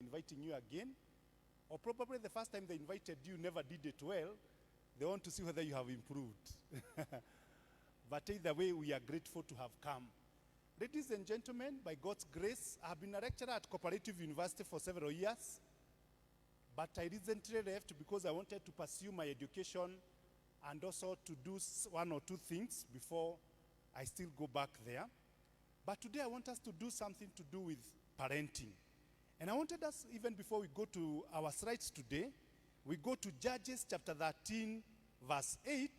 inviting you again. Or probably the first time they invited you, never did it well. They want to see whether you have improved. But either way, we are grateful to have come. Ladies and gentlemen, by God's grace, I have been a lecturer at Cooperative University for several years. But I recently left because I wanted to pursue my education and also to do one or two things before I still go back there. But today I want us to do something to do with parenting. And I wanted us, even before we go to our slides today, we go to Judges chapter 13, verse 8.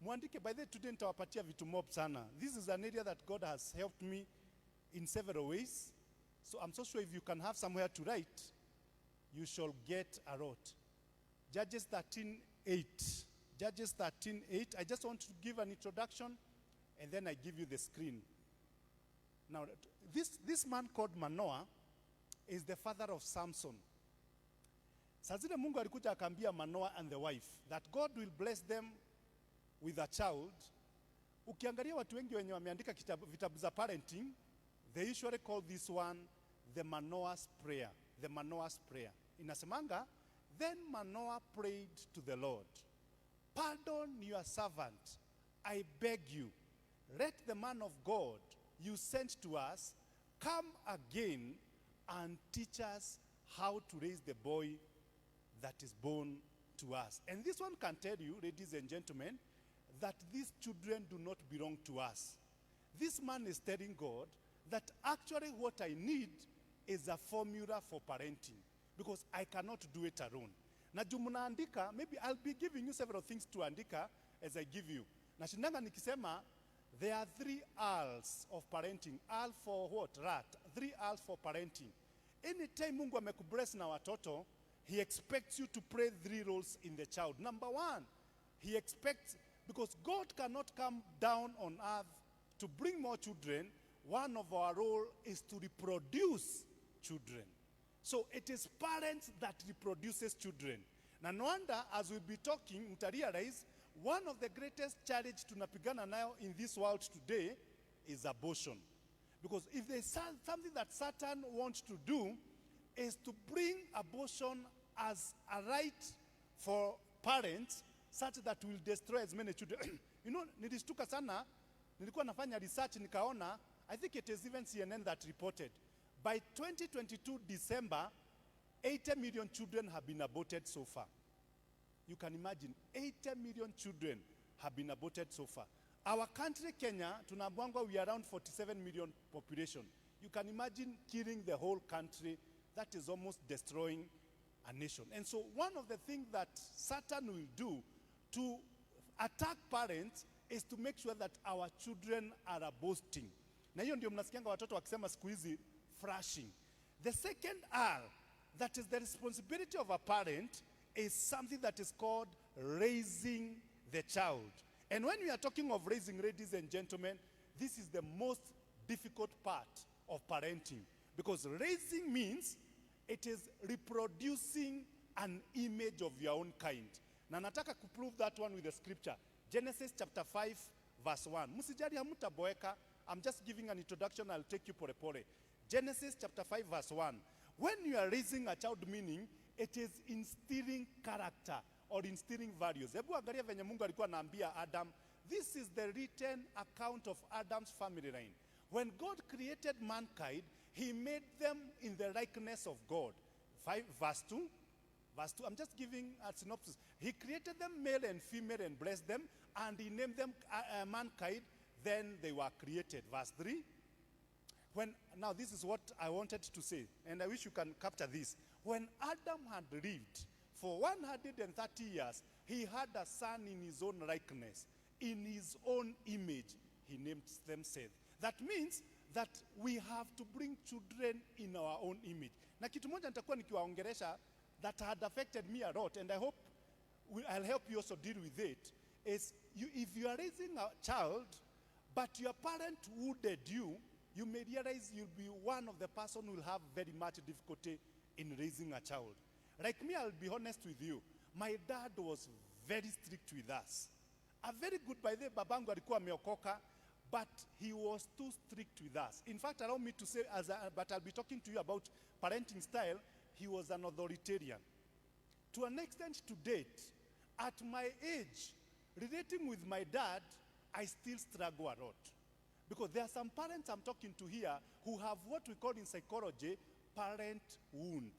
Mwandike, by the way, today nitawapatia vitu mob sana. This is an area that God has helped me in several ways. So I'm so sure if you can have somewhere to write, you shall get a lot. Judges 13:8. Judges 13:8. I just want to give an introduction, and then I give you the screen. Now, this man called Manoah is the father of Samson. Sazile Mungu alikuja akambia Manoah and the wife that God will bless them with a child. Ukiangalia watu wengi wenye wameandika vitabu za parenting, they usually call this one the Manoah's prayer. The Manoah's prayer. Inasemanga, then Manoah prayed to the Lord, pardon your servant, I beg you, let the man of God you sent to us come again and teach us how to raise the boy that is born to us. And this one can tell you, ladies and gentlemen, that these children do not belong to us. This man is telling God that actually what I need is a formula for parenting, because I cannot do it alone. Na jumuna andika, maybe I'll be giving you several things to andika as I give you. Na shindanga nikisema, there are 3 R's of parenting. R for what? Rat. 3 R's for parenting. Anytime Mungu amekubless na watoto, he expects you to play 3 roles in the child. Number 1, he expects, because God cannot come down on earth to bring more children, one of our role is to reproduce children. So it is parents that reproduces children. Na no wonder, as we'll be talking, mtarealize, one of the greatest challenge tunapigana nayo in this world today is abortion. Because if there's something that Satan wants to do, is to bring abortion as a right for parents, such that will destroy as many children. You know, nilistuka sana, nilikuwa nafanya research nikaona, I think it is even CNN that reported, by 2022 December, 80 million children have been aborted so far. You can imagine, 80 million children have been aborted so far. Our country, Kenya, tunabwangwa, we are around 47 million population. You can imagine killing the whole country. That is almost destroying a nation. And so one of the things that Satan will do to attack parents is to make sure that our children are boasting. Na hiyo ndio mnasikianga watoto wakisema siku hizi flashing. The second R, that is the responsibility of a parent, is something that is called raising the child. And when we are talking of raising, ladies and gentlemen, this is the most difficult part of parenting. Because raising means it is reproducing an image of your own kind. Na nataka kuprove that one with the scripture. Genesis chapter 5 verse 1. Musijari hamutaboeka. I'm just giving an introduction. I'll take you pore pore. Genesis chapter 5 verse 1. When you are raising a child, meaning it is instilling character or instilling values. Hebu angalia venye Mungu alikuwa anaambia Adam. This is the written account of Adam's family line. When God created mankind, he made them in the likeness of God. 5 verse 2. Verse 2, I'm just giving a synopsis. He created them male and female and blessed them, and he named them mankind. Then they were created. Verse 3. Now this is what I wanted to say, and I wish you can capture this. When Adam had lived for 130 years, he had a son in his own likeness, in his own image. He named them Seth. That means that we have to bring children in our own image. Na kitu moja nitakuwa nikiwaongelesha that had affected me a lot, and I hope I'll help you also deal with it, is if you are raising a child, but your parent wounded you, you may realize you'll be one of the person who will have very much difficulty in raising a child. Like me, I'll be honest with you. My dad was very strict with us. A very good, by the way, babangu alikuwa ameokoka, but he was too strict with us. In fact, allow me to say, but I'll be talking to you about parenting style. he was an authoritarian. To an extent to date, at my age, relating with my dad, I still struggle a lot. Because there are some parents I'm talking to here who have what we call in psychology, parent wound.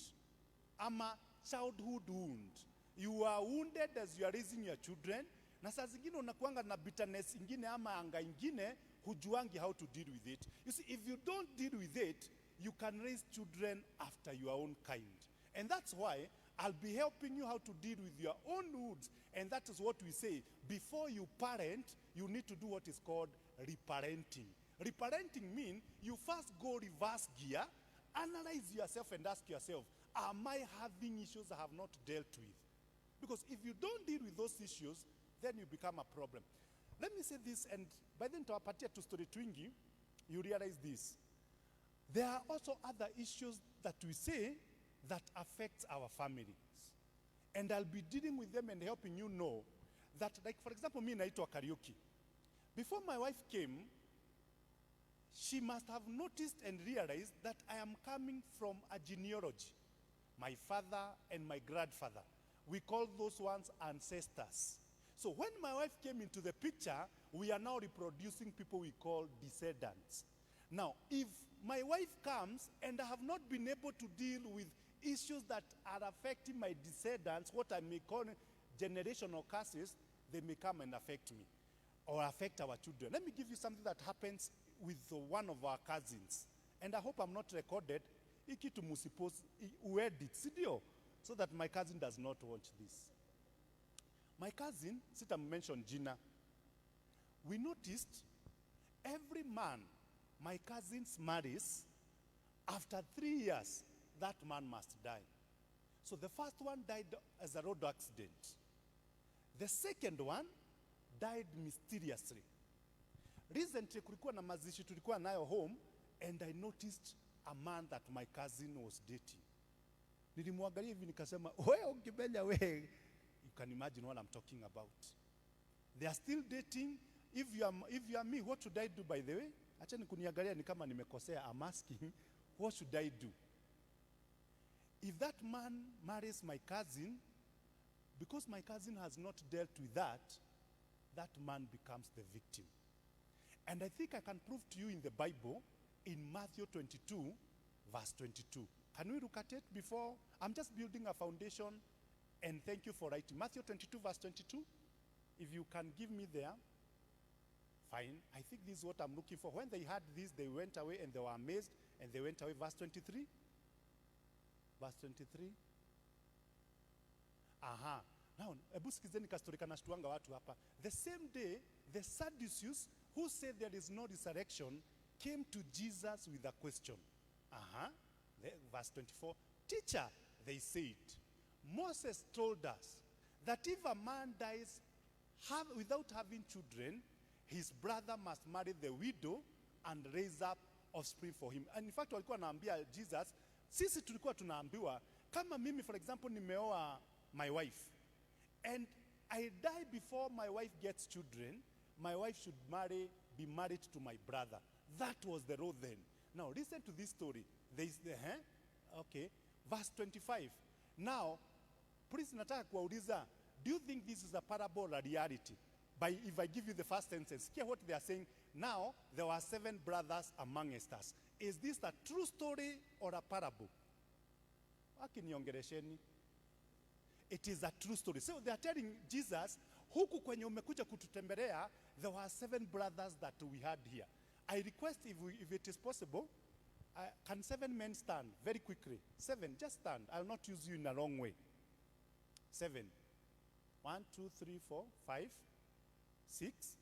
Ama childhood wound. You are wounded as you are raising your children. Na saa zingine unakuanga na bitterness ingine ama anga ingine, hujuangi how to deal with it. You see, if you don't deal with it, you can raise children after your own kind. And that's why I'll be helping you how to deal with your own wounds. And that is what we say. Before you parent, you need to do what is called reparenting. Reparenting means you first go reverse gear, analyze yourself and ask yourself, am I having issues I have not dealt with? Because if you don't deal with those issues, then you become a problem. Let me say this, and by then tuwapatia tu story twingi, you realize this. There are also other issues that we say that affects our families. And I'll be dealing with them and helping you know that, like for example, me naitwa Karaoke. Before my wife came, she must have noticed and realized that I am coming from a genealogy. My father and my grandfather. We call those ones ancestors. So when my wife came into the picture, we are now reproducing people we call descendants. Now, if my wife comes and I have not been able to deal with issues that are affecting my descendants, what I may call generational curses, they may come and affect me or affect our children. Let me give you something that happens with one of our cousins. And I hope I'm not recorded. Iki tumusipos uedit, sidio? So that my cousin does not watch this. My cousin, sita mention Gina. We noticed every man my cousin marries, after 3 years, that man must die. So the first one died as a road accident. The second one died mysteriously. Recently, kulikuwa na mazishi tulikuwa nayo home, and I noticed a man that my cousin was dating. Nilimwangalia hivi nikasema, wewe ukibenya wewe, you can imagine what I'm talking about. They are still dating. If you are me, what should I do, by the way? Acha nikuniangalia ni kama nimekosea. I'm asking, what should I do? If that man marries my cousin, because my cousin has not dealt with that, that man becomes the victim. And I think I can prove to you in the Bible, in Matthew 22, verse 22. Can we look at it before? I'm just building a foundation, and thank you for writing. Matthew 22, verse 22. If you can give me there, fine. I think this is what I'm looking for. When they had this, they went away and they were amazed, and they went away. Verse 23. Verse 23. Aha. Now, ebu sikizeni kastori kanashtuanga watu hapa. The same day, the Sadducees, who said there is no resurrection, came to Jesus with a question. Aha. Verse 24. Teacher, they said, Moses told us that if a man dies without having children, his brother must marry the widow and raise up offspring for him. And in fact, walikuwa naambia Jesus, sisi tulikuwa tunaambiwa, kama mimi for example nimeoa my wife, and I die before my wife gets children, my wife should be married to my brother. That was the rule then. Now listen to this story. There is the, okay, verse 25. Now, please nataka kuwauliza, do you think this is a parable or a reality? If I give you the first sentence, hear what they are saying. Now, there were 7 brothers amongst us. Is this a true story or a parable? Akiniongelesheni. It is a true story. So they are telling Jesus, huku kwenye umekuja kututembelea, there were 7 brothers that we had here. I request if it is possible, can 7 men stand very quickly? 7, just stand. I will not use you in a wrong way. 7. 1, 2, 3, 4, 5, 6,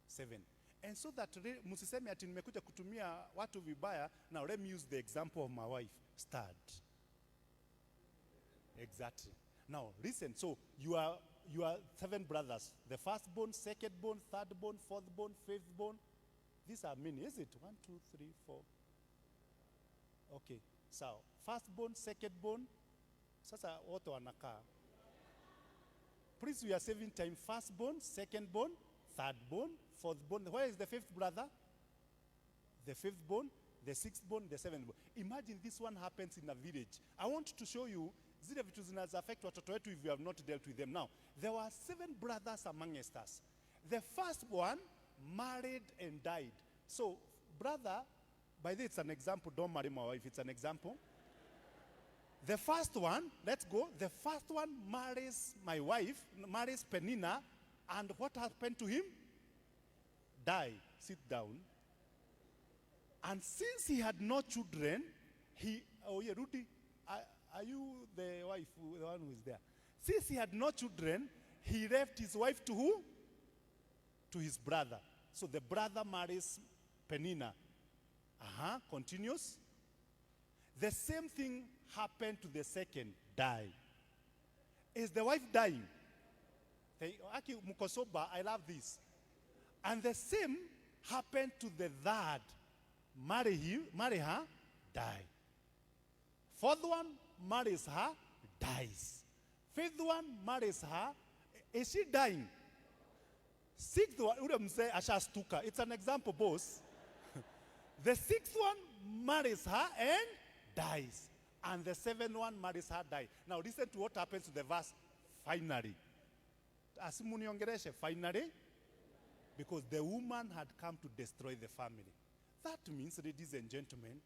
7. And so that musiseme ati nimekuja kutumia watu vibaya. Now let me use the example of my wife. Start. Exactly. Now listen. So you are 7 brothers. The firstborn, secondborn, thirdborn, fourthborn, fifthborn. These are many, is it? 1, 2, 3, 4. Okay. So firstborn, secondborn. Sasa wote wanakaa. Please, we are saving time. Firstborn, secondborn, thirdborn, fourthborn. Where is the 5th brother? The 5th born. the sixth born, the seventh born. Imagine this one happens in a village. I want to show you zile vitu zinaza affect watoto wetu if you have not dealt with them. Now, there were 7 brothers amongst us. The first one married and died. So, brother, by the way, it's an example. Don't marry my wife. It's an example. The first one, let's go. The first one marries my wife, marries Penina, and what happened to him? Die. Sit down. And since he had no children, Rudy, are you the wife, the one who is there? Since he had no children, he left his wife to who? To his brother. So the brother marries Penina. Continues. The same thing happened to the second, die. Is the wife dying? Aki Mukosoba, I love this. And the same happened to the third. Marry her, die. Fourth one marries her, dies. Fifth one marries her. Is she dying? Sixth one, it's an example, boss. The sixth one marries her and dies. And the seventh one marries her, dies. Now listen to what happens to the verse, finally. Finally, because the woman had come to destroy the family. That means, ladies and gentlemen,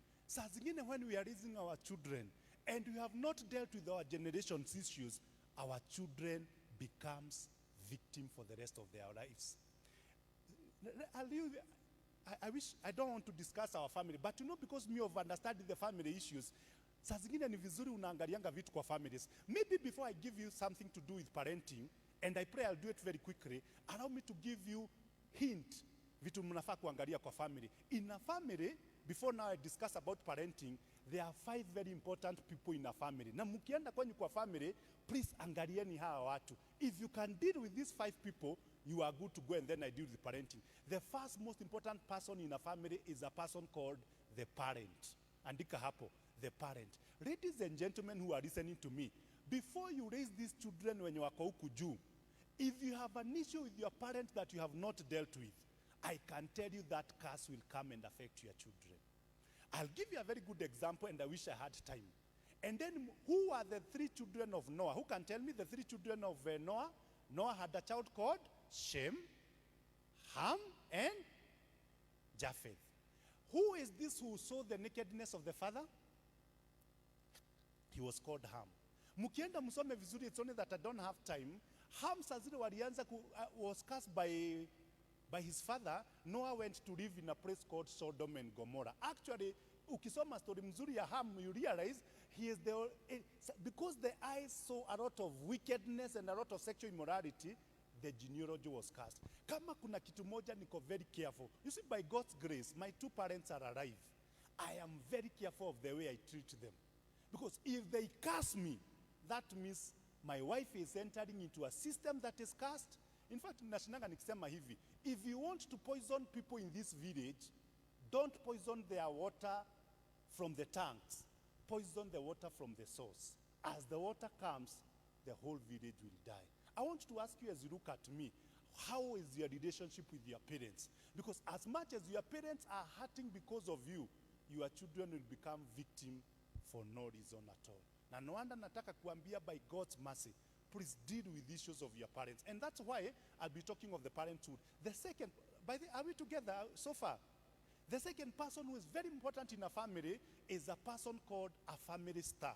when we are raising our children and we have not dealt with our generation's issues, our children becomes victim for the rest of their lives. I don't want to discuss our family, but because me of understanding the family issues, ni vizuri unaangalianga vitu kwa families. Maybe before I give you something to do with parenting, and I pray I'll do it very quickly, allow me to give you hint vitu mnafaa kuangalia kwa family. In a family, before now I discuss about parenting, there are 5 very important people in a family. Na mkienda kwenye kwa family, please angalieni hawa watu. If you can deal with these 5 people, you are good to go, and then I deal with parenting. The first most important person in a family is a person called the parent. Andika hapo, the parent. Ladies and gentlemen who are listening to me, before you raise these children when you are huku juu, if you have an issue with your parent that you have not dealt with, I can tell you that curse will come and affect your children. I'll give you a very good example, and I wish I had time. And then, who are the 3 children of Noah? Who can tell me the 3 children of Noah? Noah had a child called Shem, Ham, and Japheth. Who is this who saw the nakedness of the father? He was called Ham. Mukienda musome vizuri, it's only that I don't have time. Ham sazile walianza was cast by his father. Noah went to live in a place called Sodom and Gomorrah. Actually, ukisoma story mzuri ya Ham, you realize he is because the eyes saw a lot of wickedness and a lot of sexual immorality, the genealogy was cast. Kama kuna kitu moja niko very careful. You see, by God's grace, my 2 parents are alive. I am very careful of the way I treat them. Because if they curse me, that means my wife is entering into a system that is cursed. In fact, nashinanga nikisema hivi, if you want to poison people in this village, don't poison their water from the tanks. Poison the water from the source. As the water comes, the whole village will die. I want to ask you as you look at me, how is your relationship with your parents? Because as much as your parents are hurting because of you, your children will become victim for no reason at all. Na no wonder nataka kuambia, by God's mercy, please deal with issues of your parents. And that's why I'll be talking of the parenthood. The second, are we together so far? The second person who is very important in a family is a person called a family star.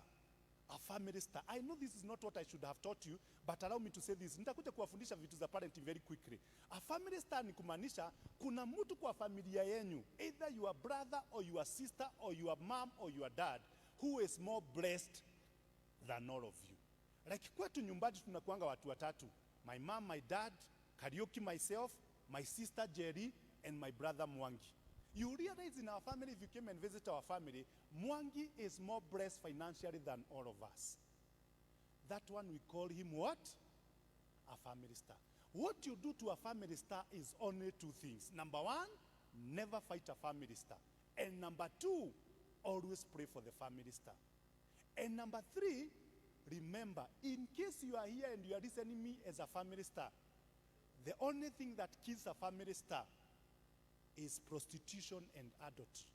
A family star. I know this is not what I should have taught you, but allow me to say this. Nitakuja kuwafundisha vitu za parenting very quickly. A family star ni kumaanisha kuna mtu kwa familia yenu, either your brother or your sister or your mom or your dad, who is more blessed than all of you. Like kwetu nyumbani tunakuanga watu watatu. My mom, my dad, Karaoke, myself, my sister Jerry, and my brother Mwangi. You realize in our family, if you came and visit our family, Mwangi is more blessed financially than all of us. That one we call him what? A family star. What you do to a family star is only 2 things. Number 1, never fight a family star. And number 2, always pray for the family star. And number 3, remember, in case you are here and you are listening me as a family star, the only thing that kills a family star is prostitution and adultery.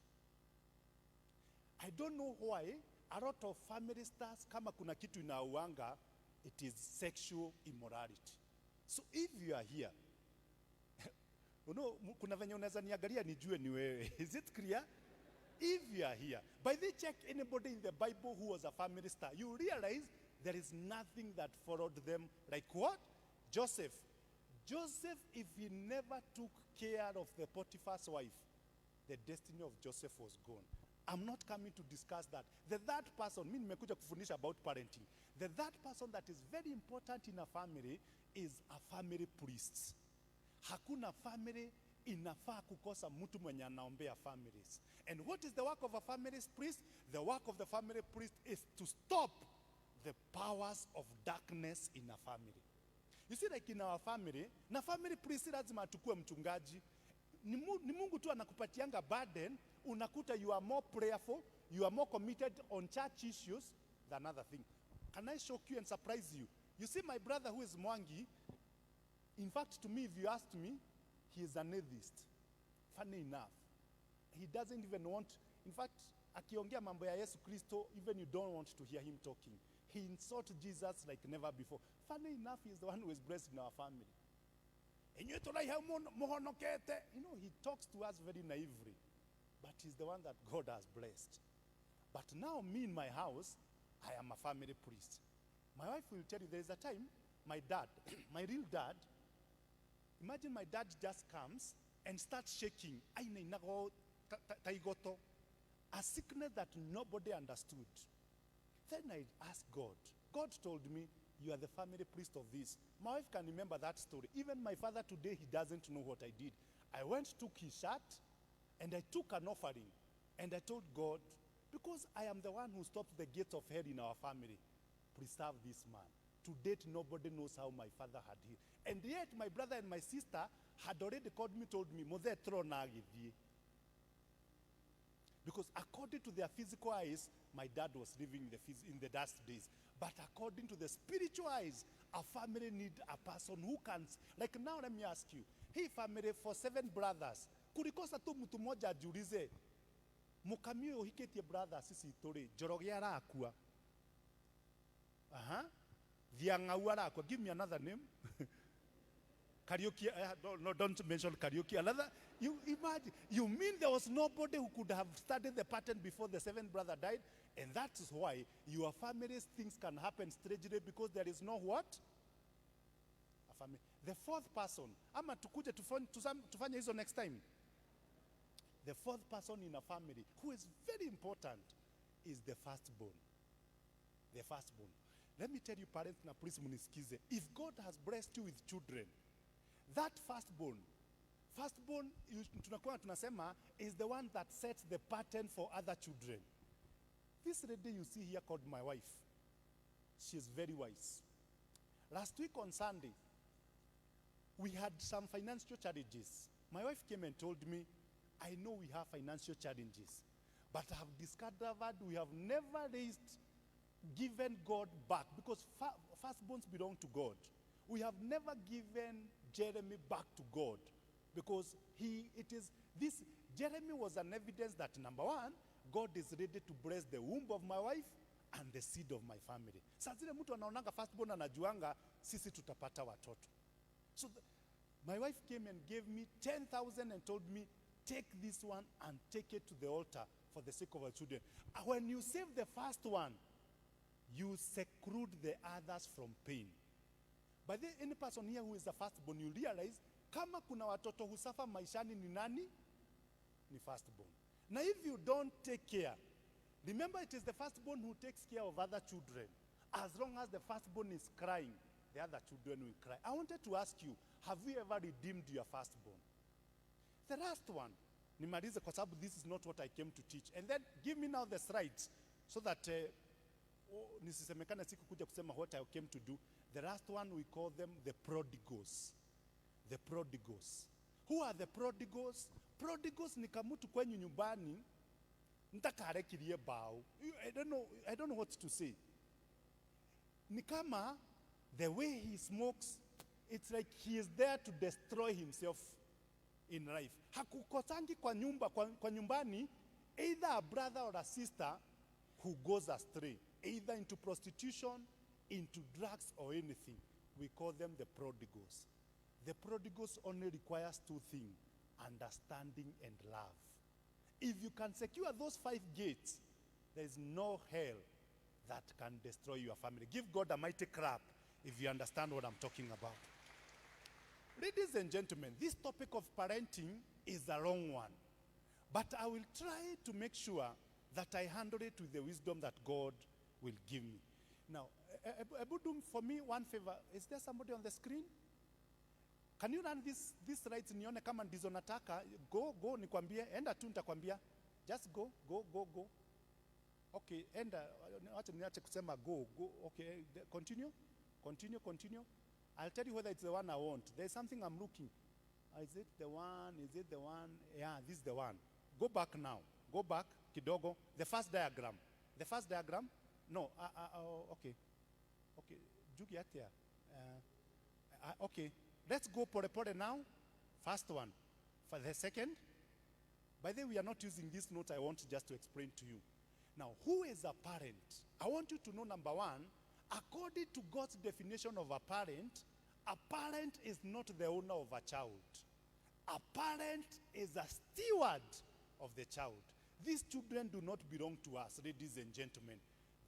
I don't know why a lot of family stars, kama kuna kitu inauanga, it is sexual immorality. So if you are here, you know, kuna venye unaweza niangalia nijue ni wewe. Is it clear? If you are here, by the check anybody in the Bible who was a family star, you realize there is nothing that followed them like what? Joseph. Joseph, if he never took care of the Potiphar's wife, the destiny of Joseph was gone. I'm not coming to discuss that. The third person, mimi nimekuja kufundisha about parenting. The third person that is very important in a family is a family priest. Hakuna family inafaa kukosa mtu mwenye anaombea families. And what is the work of a family priest? The work of the family priest is to stop the powers of darkness in a family. You see, like in our family, na family priest lazima atukue mchungaji. Ni Mungu tu anakupatianga burden, unakuta you are more prayerful, you are more committed on church issues than other thing. Can I shock you and surprise you? You see my brother who is Mwangi, in fact to me, if you asked me, he is an atheist. Funny enough. He doesn't even want, in fact, akiongea mambo ya Yesu Kristo, even you don't want to hear him talking. He insults Jesus like never before. Funny enough, he is the one who is blessed in our family. You know, he talks to us very naively, but he's the one that God has blessed. But now, me in my house, I am a family priest. My wife will tell you, there is a time, my dad, my real dad, imagine my dad just comes and starts shaking. A sickness that nobody understood. Then I asked God. God told me, you are the family priest of this. My wife can remember that story. Even my father today, he doesn't know what I did. I went, took his shirt, and I took an offering. And I told God, because I am the one who stopped the gates of hell in our family, preserve this man. To date, nobody knows how my father had healed. And yet, my brother and my sister had already called me, told me, Mother, throw nagi. Because according to their physical eyes, my dad was living in the dust days. But according to the spiritual eyes, a family need a person who can, like now let me ask you, hey family, for 7 brothers, kulikosa tu mtu moja ajiulize, mukamio hiketie brother sisi turi, joroge arakua. Thiang'au arakua, give me another name. Karaoke, no, don't mention karaoke. Another, you imagine, you mean there was nobody who could have studied the pattern before the 7th brother died? And that is why your family's things can happen strangely because there is no what? A family. The 4th person, ama tukuje tufanye hizo next time. The 4th person in a family who is very important is the firstborn. The firstborn. Let me tell you, parents, na please munisikize. If God has blessed you with children, that firstborn, tunasema, is the one that sets the pattern for other children. This lady you see here called my wife, she is very wise. Last week on Sunday, we had some financial challenges. My wife came and told me, I know we have financial challenges, but I have discovered we have never given God back because firstborns belong to God. We have never given Jeremy back to God because Jeremy was an evidence that number one, God is ready to bless the womb of my wife and the seed of my family. Saa zile mtu anaonanga firstborn anajuanga sisi tutapata watoto. So my wife came and gave me 10,000 and told me, take this one and take it to the altar for the sake of our children. When you save the first one, you seclude the others from pain. But then any person here who is a firstborn, you realize kama kuna watoto husafa maishani ni nani? Ni firstborn. Now if you don't take care, remember it is the firstborn who takes care of other children. As long as the firstborn is crying, the other children will cry. I wanted to ask you, have you ever redeemed your firstborn? The last one, nimalize kwa sababu this is not what I came to teach. And then give me now the slides so that nisisemekana siku kuja kusema what I came to do. The last one, we call them the prodigals. The prodigals. Who are the prodigals? Prodigals ni kamutu kwenye nyumbani ntakarekirie bao. I don't know what to say. Ni kama the way he smokes, it's like he is there to destroy himself in life. Hakukosangi kwa nyumbani either a brother or a sister who goes astray, either into prostitution, into drugs or anything, we call them the prodigals. The prodigals only requires two things, understanding and love. If you can secure those 5 gates, there is no hell that can destroy your family. Give God a mighty clap if you understand what I'm talking about. Ladies and gentlemen, this topic of parenting is a long one, but I will try to make sure that I handle it with the wisdom that God will give me. Now, Ebudum, for me, one favor. Is there somebody on the screen? Can you run this rights nione kama ndizo nataka? Go nikwambie, enda tu nitakwambia. Just go. Okay, enda, wacha niache kusema go. Okay, continue. I'll tell you whether it's the one I want. There's something I'm looking. Is it the one? Yeah, this is the one. Go back now. Go back, kidogo. The first diagram. No, okay. Jugi atia. Okay, let's go pore now. First one. For the second. By the way, we are not using this note. I want just to explain to you. Now, who is a parent? I want you to know, number one, according to God's definition of a parent is not the owner of a child. A parent is a steward of the child. These children do not belong to us, ladies and gentlemen.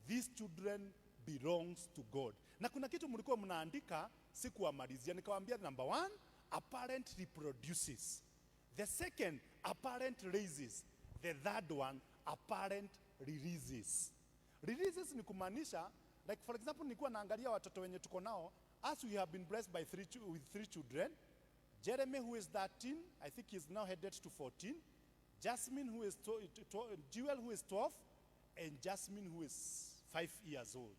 These children belongs to God. Na kuna kitu mlikuwa mnaandika sikuwamalizia. Nikawaambia number one, a parent reproduces. The second, a parent raises. The third one, a parent releases. Releases ni kumaanisha, like for example, nilikuwa naangalia watoto wenye tuko nao, as we have been blessed by with 3 children. Jeremy, who is 13, I think he's now headed to 14. Jasmine, who is Jewel, who is 12, and Jasmine, who is 5 years old.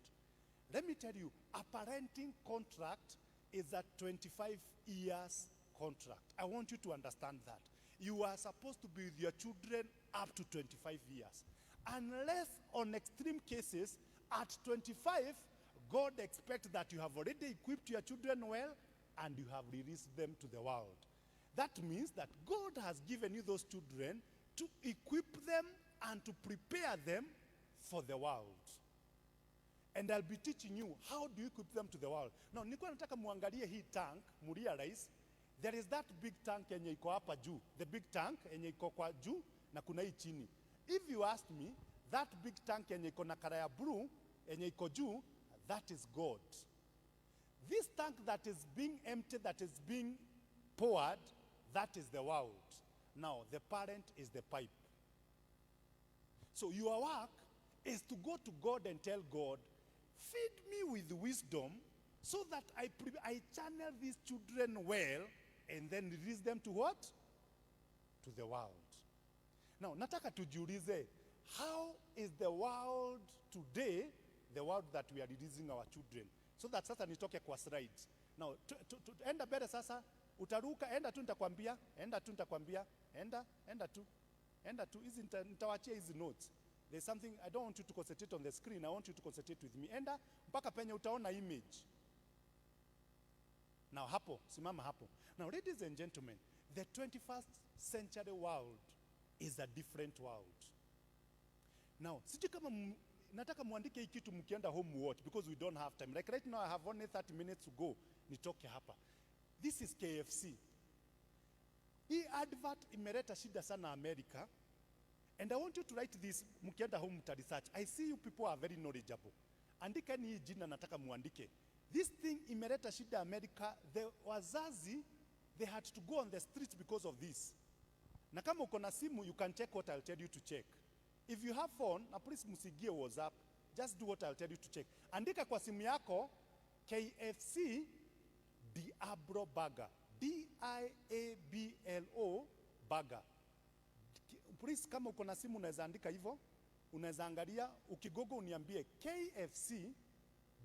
Let me tell you, a parenting contract is a 25 years contract. I want you to understand that. You are supposed to be with your children up to 25 years. Unless on extreme cases, at 25, God expects that you have already equipped your children well and you have released them to the world. That means that God has given you those children to equip them and to prepare them for the world. And I'll be teaching you how do you equip them to the world. Now, nilikuwa nataka muangalie hii tank, realize there is that big tank yenye iko hapa juu. The big tank yenye iko kwa juu na kuna hii chini. If you ask me, that big tank yenye iko na kara ya blue yenye iko juu, that is God. This tank that is being emptied, that is being poured, that is the world. Now, the parent is the pipe. So your work is to go to God and tell God, feed me with wisdom so that I channel these children well and then release them to what? To the world. Now, nataka tujiulize, how is the world today, the world that we are releasing our children? So that sasa nitoke kwa slides. Now, enda bere sasa, utaruka, enda tu nitakwambia, enda tu, hizi nitawachia hizi notes. There's something, I don't want you to concentrate on the screen, I want you to concentrate with me. Enda, mpaka penye utaona image. Now hapo, simama hapo. Now ladies and gentlemen, the 21st century world is a different world. Now, sijui kama nataka muandike hii kitu mkienda home watch because we don't have time. Like right now I have only 30 minutes to go. Nitoke hapa. This is KFC. Hii advert imeleta shida sana America. And I want you to write this mkienda home mta research. I see you people are very knowledgeable. Andika ni hii jina nataka muandike. This thing imeleta shida America. The wazazi, they had to go on the streets because of this. Na kama uko na simu, you can check what I'll tell you to check. If you have phone, na please musigie WhatsApp, just do what I'll tell you to check. Andika kwa simu yako, KFC Diablo Burger. D-I-A-B-L-O Burger. Please, kama uko na simu unaweza andika hivyo, unaweza angalia, ukigogo uniambie KFC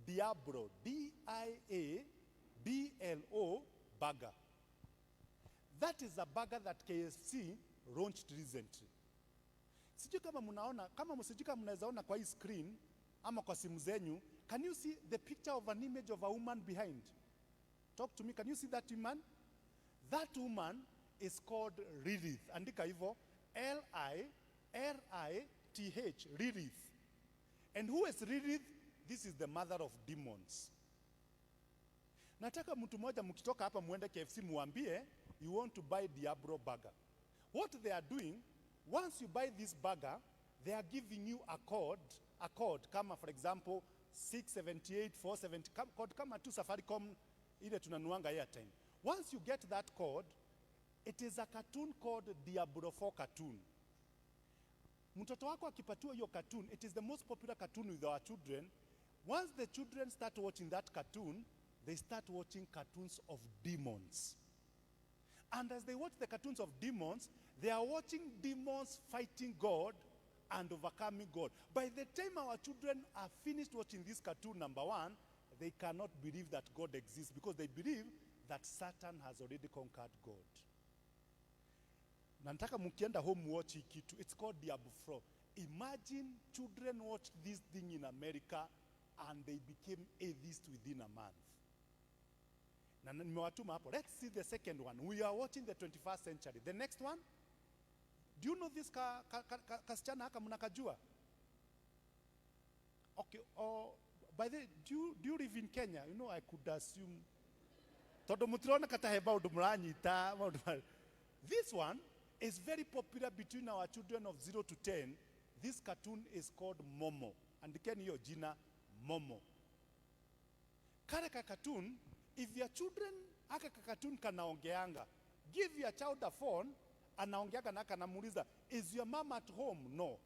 Diablo, D-I-A-B-L-O Burger. That is a burger that KFC launched recently. Sijui kama mnaona, kama msijui kama mnaweza ona kwa hii screen ama kwa simu zenyu, can you see the picture of an image of a woman behind? Talk to me, can you see that woman? That woman is called Lilith. Andika hivyo, L-I-L-I-T-H. Lith, Lilith. And who is Lilith? This is the mother of demons. Nataka mtu mmoja mkitoka hapa muende KFC muambie you want to buy Diablo burger. What they are doing, once you buy this burger, they are giving you a code kama for example 678 470 code kama tu Safaricom ile tunanuanga airtime. Once you get that code, it is a cartoon called Diablo 4 cartoon. Mtoto wako akipatiwa hiyo cartoon, it is the most popular cartoon with our children. Once the children start watching that cartoon, they start watching cartoons of demons. And as they watch the cartoons of demons, they are watching demons fighting God and overcoming God. By the time our children are finished watching this cartoon, number one, they cannot believe that God exists because they believe that Satan has already conquered God. Nataka mkienda home watch hii kitu. It's called Diablo 4. Imagine children watched this thing in America and they became atheists within a month. Na nimewatuma hapo. Let's see the second one. We are watching the 21st century. The next one. Do you know this kasichana haka mnakajua? Okay. By the way, do you live in Kenya? You know, I could assume. Todo mutirona kataheba udumranyita. This one is very popular between our children of 0 to 10. This cartoon is called Momo. And can hiyo jina Momo. Kare cartoon, if your children aka cartoon kanaongeanga, give your child a phone, anaongeaga na kanamuuliza, is your mom at home? No.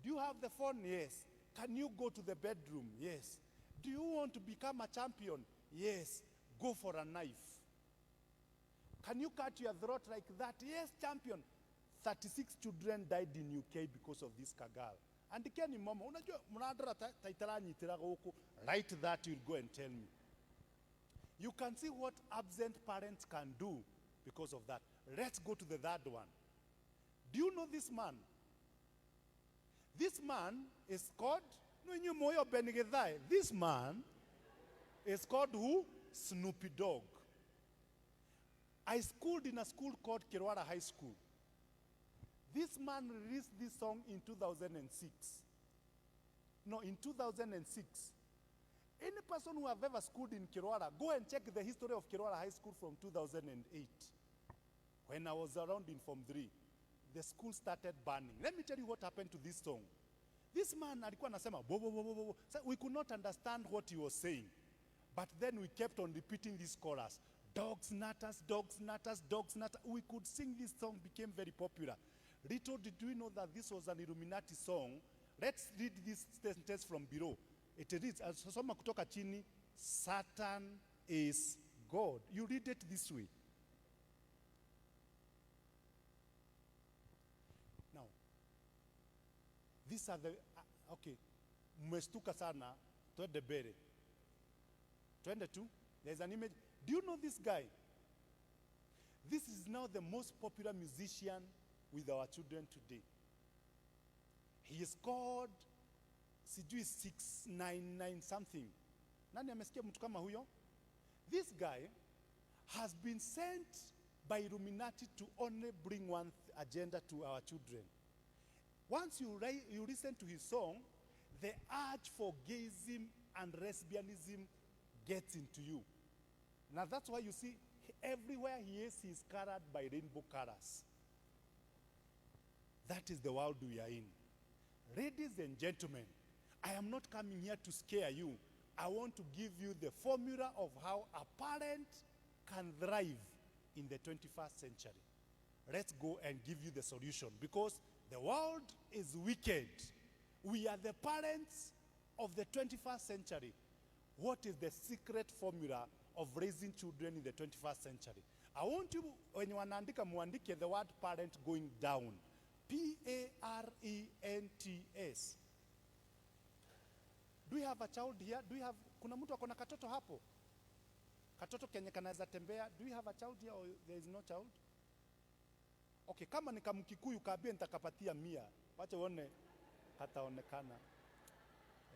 Do you have the phone? Yes. Can you go to the bedroom? Yes. Do you want to become a champion? Yes. Go for a knife. Can you cut your throat like that? Yes, champion. 36 children died in UK because of this kagal. And keni mama, unajua mnadara taitaranyi tirago huko, write that, you'll go and tell me. You can see what absent parents can do because of that. Let's go to the third one. Do you know this man? This man is called, this man is called who? Snoopy Dog. I schooled in a school called Kirwara High School. This man released this song in 2006. No, in 2006. Any person who have ever schooled in Kirwara, go and check the history of Kirwara High School from 2008. When I was around in Form 3, the school started burning. Let me tell you what happened to this song. This man alikuwa anasema bo bo bo bo bo. So we could not understand what he was saying. But then we kept on repeating this chorus. Dogs, natters, dogs, natters, dogs, natters. We could sing this song, became very popular. Little did we know that this was an Illuminati song. Let's read this sentence from below. It reads, soma kutoka chini, Satan is God. You read it this way. Now, these are the, okay, mmestuka sana, twende bere. Twende tu, there's an image. Do you know this guy? This is now the most popular musician with our children today. He is called sijui 699 something. Nani amesikia mtu kama huyo? This guy has been sent by Illuminati to only bring one agenda to our children. Once you listen to his song, the urge for gayism and lesbianism gets into you. Now that's why you see everywhere he is colored by rainbow colors. That is the world we are in. Ladies and gentlemen, I am not coming here to scare you. I want to give you the formula of how a parent can thrive in the 21st century. Let's go and give you the solution because the world is wicked. We are the parents of the 21st century. What is the secret formula of raising children in the 21st century? I want you, when you wanaandika muandike the word parent going down. P-A-R-E-N-T-S. Do you have a child here? Do you have, kuna mtu akona katoto hapo? Katoto kenye kanaweza tembea. Do you have a child here or there is no child? Okay, kama ni kamkikuyu kabie nitakapatia 100. Wacha uone kataonekana.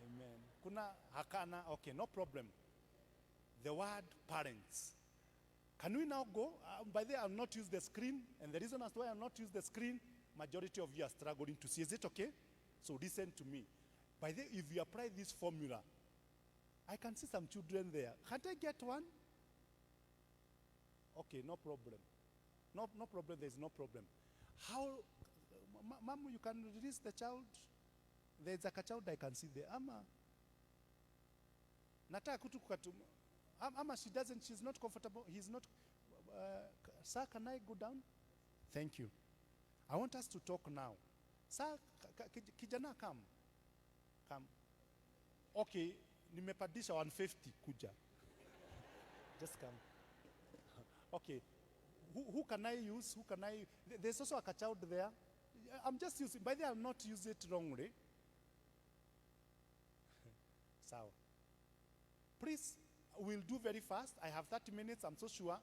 Amen. Kuna hakana? Okay, no problem. The word parents. Can we now go? By the way, I'll not use the screen. And the reason as to why I'll not use the screen, majority of you are struggling to see. Is it okay? So listen to me. By the if you apply this formula, I can see some children there. Can't I get one? Okay, no problem. No problem, there's no problem. How, ma'am, you can release the child? There's a child I can see there. Ama, nataka kutu kukatuma. Ama she's not comfortable. He's not, sir, can I go down? Thank you. I want us to talk now. Sir, kijana, come. Come. Okay, nimepadisha 150 kuja. Just come. Okay. Who can I use? Who can I? There's also a child there. I'm just using, by the way, I'll not use it wrongly. So, please, we'll do very fast. I have 30 minutes, I'm so sure.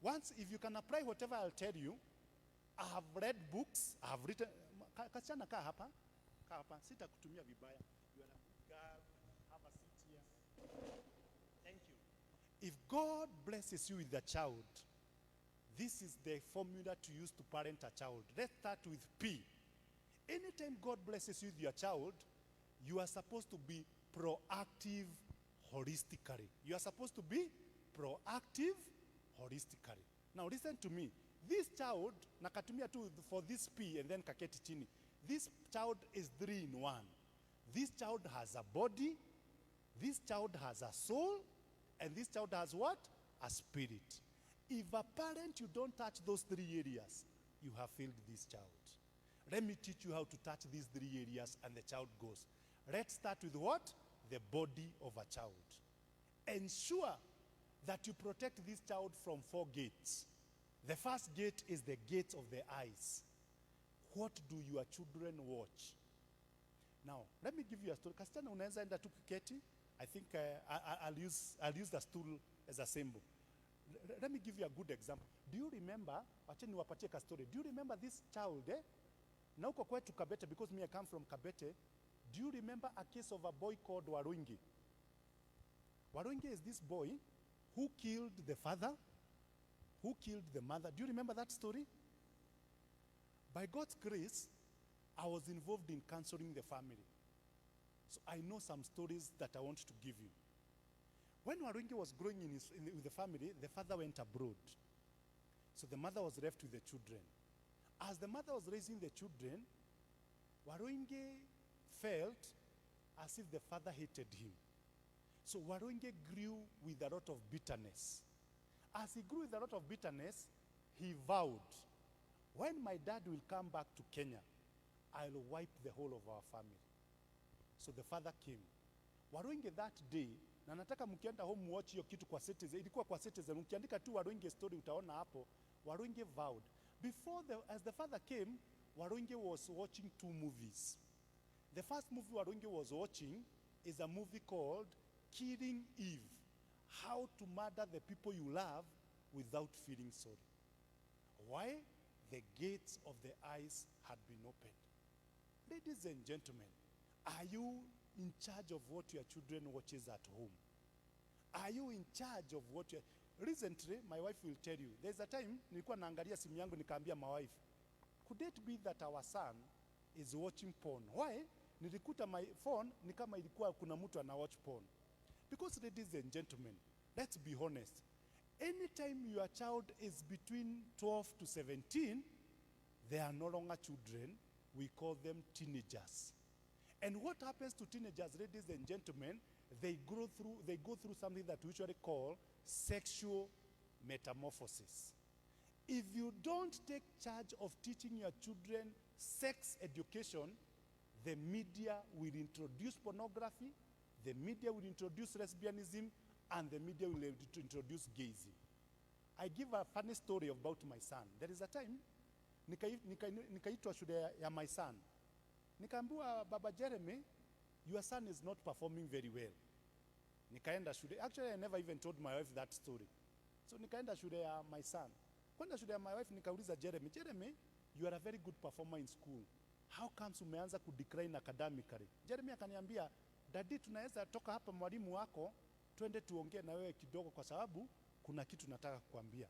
Once, if you can apply whatever I'll tell you, I have read books, I have written. Kasichana kaa hapa. Kaa hapa. Sita kutumia vibaya. You are a good girl. Have a seat here. Thank you. If God blesses you with a child, this is the formula to use to parent a child. Let's start with P. Anytime God blesses you with your child, you are supposed to be proactive holistically. You are supposed to be proactive holistically. Now listen to me. This child, nakatumia tu for this P and then kaketi chini. This child is 3 in 1. This child has a body, this child has a soul, and this child has what? A spirit. If a parent, you don't touch those 3 areas, you have failed this child. Let me teach you how to touch these 3 areas and the child goes. Let's start with what? The body of a child. Ensure that you protect this child from 4 gates. The first gate is the gate of the eyes. What do your children watch? Now, let me give you a story. Kasichana unaweza enda tu kuketi. I think I'll use the stool as a symbol. Let me give you a good example. Do you remember, wacha niwapatie ka story. Do you remember this child, na uko kwetu Kabete, because me I come from Kabete. Do you remember a case of a boy called Warungi? Warungi is this boy who killed the father, who killed the mother. Do you remember that story? By God's grace, I was involved in counseling the family. So I know some stories that I want to give you. When Warungi was growing with the family, the father went abroad. So the mother was left with the children. As the mother was raising the children, Warungi felt as if the father hated him. So Warungi grew with a lot of bitterness. As he grew with a lot of bitterness, he vowed, when my dad will come back to Kenya, I'll wipe the whole of our family. So the father came. Warungi that day, na nataka mkienda home watch hiyo kitu kwa Citizen, ilikuwa kwa Citizen, ukiandika tu Warungi story utaona hapo. Warungi vowed. As the father came, Warungi was watching 2 movies. The first movie Warungi was watching is a movie called Killing Eve. How to murder the people you love without feeling sorry. Why? The gates of the eyes had been opened. Ladies and gentlemen, are you in charge of what your children watches at home? Are you in charge of what your... Recently, my wife will tell you, there's a time, nilikuwa naangalia simu yangu nikaambia my wife, could it be that our son is watching porn? Why? Nilikuta my phone, ni kama ilikuwa kuna mtu ana watch porn. Because ladies and gentlemen, let's be honest, anytime your child is between 12 to 17, they are no longer children, we call them teenagers. And what happens to teenagers, ladies and gentlemen, they go through something that we usually call sexual metamorphosis. If you don't take charge of teaching your children sex education, the media will introduce pornography, the media will introduce lesbianism, and the media will introduce gayism. I give a funny story about my son. There is a time, nikaitwa shule ya my son. Nikaambiwa, Baba Jeremy, your son is not performing very well. Nikaenda shule. Actually, I never even told my wife that story. So nikaenda shule ya my son. Kwenda shule ya my wife, nikauliza Jeremy, you are a very good performer in school. How comes umeanza kudecline academically? Jeremy akaniambia, Daddy, tunaweza toka hapa mwalimu wako, twende tuongee na wewe kidogo kwa sababu kuna kitu nataka kukuambia.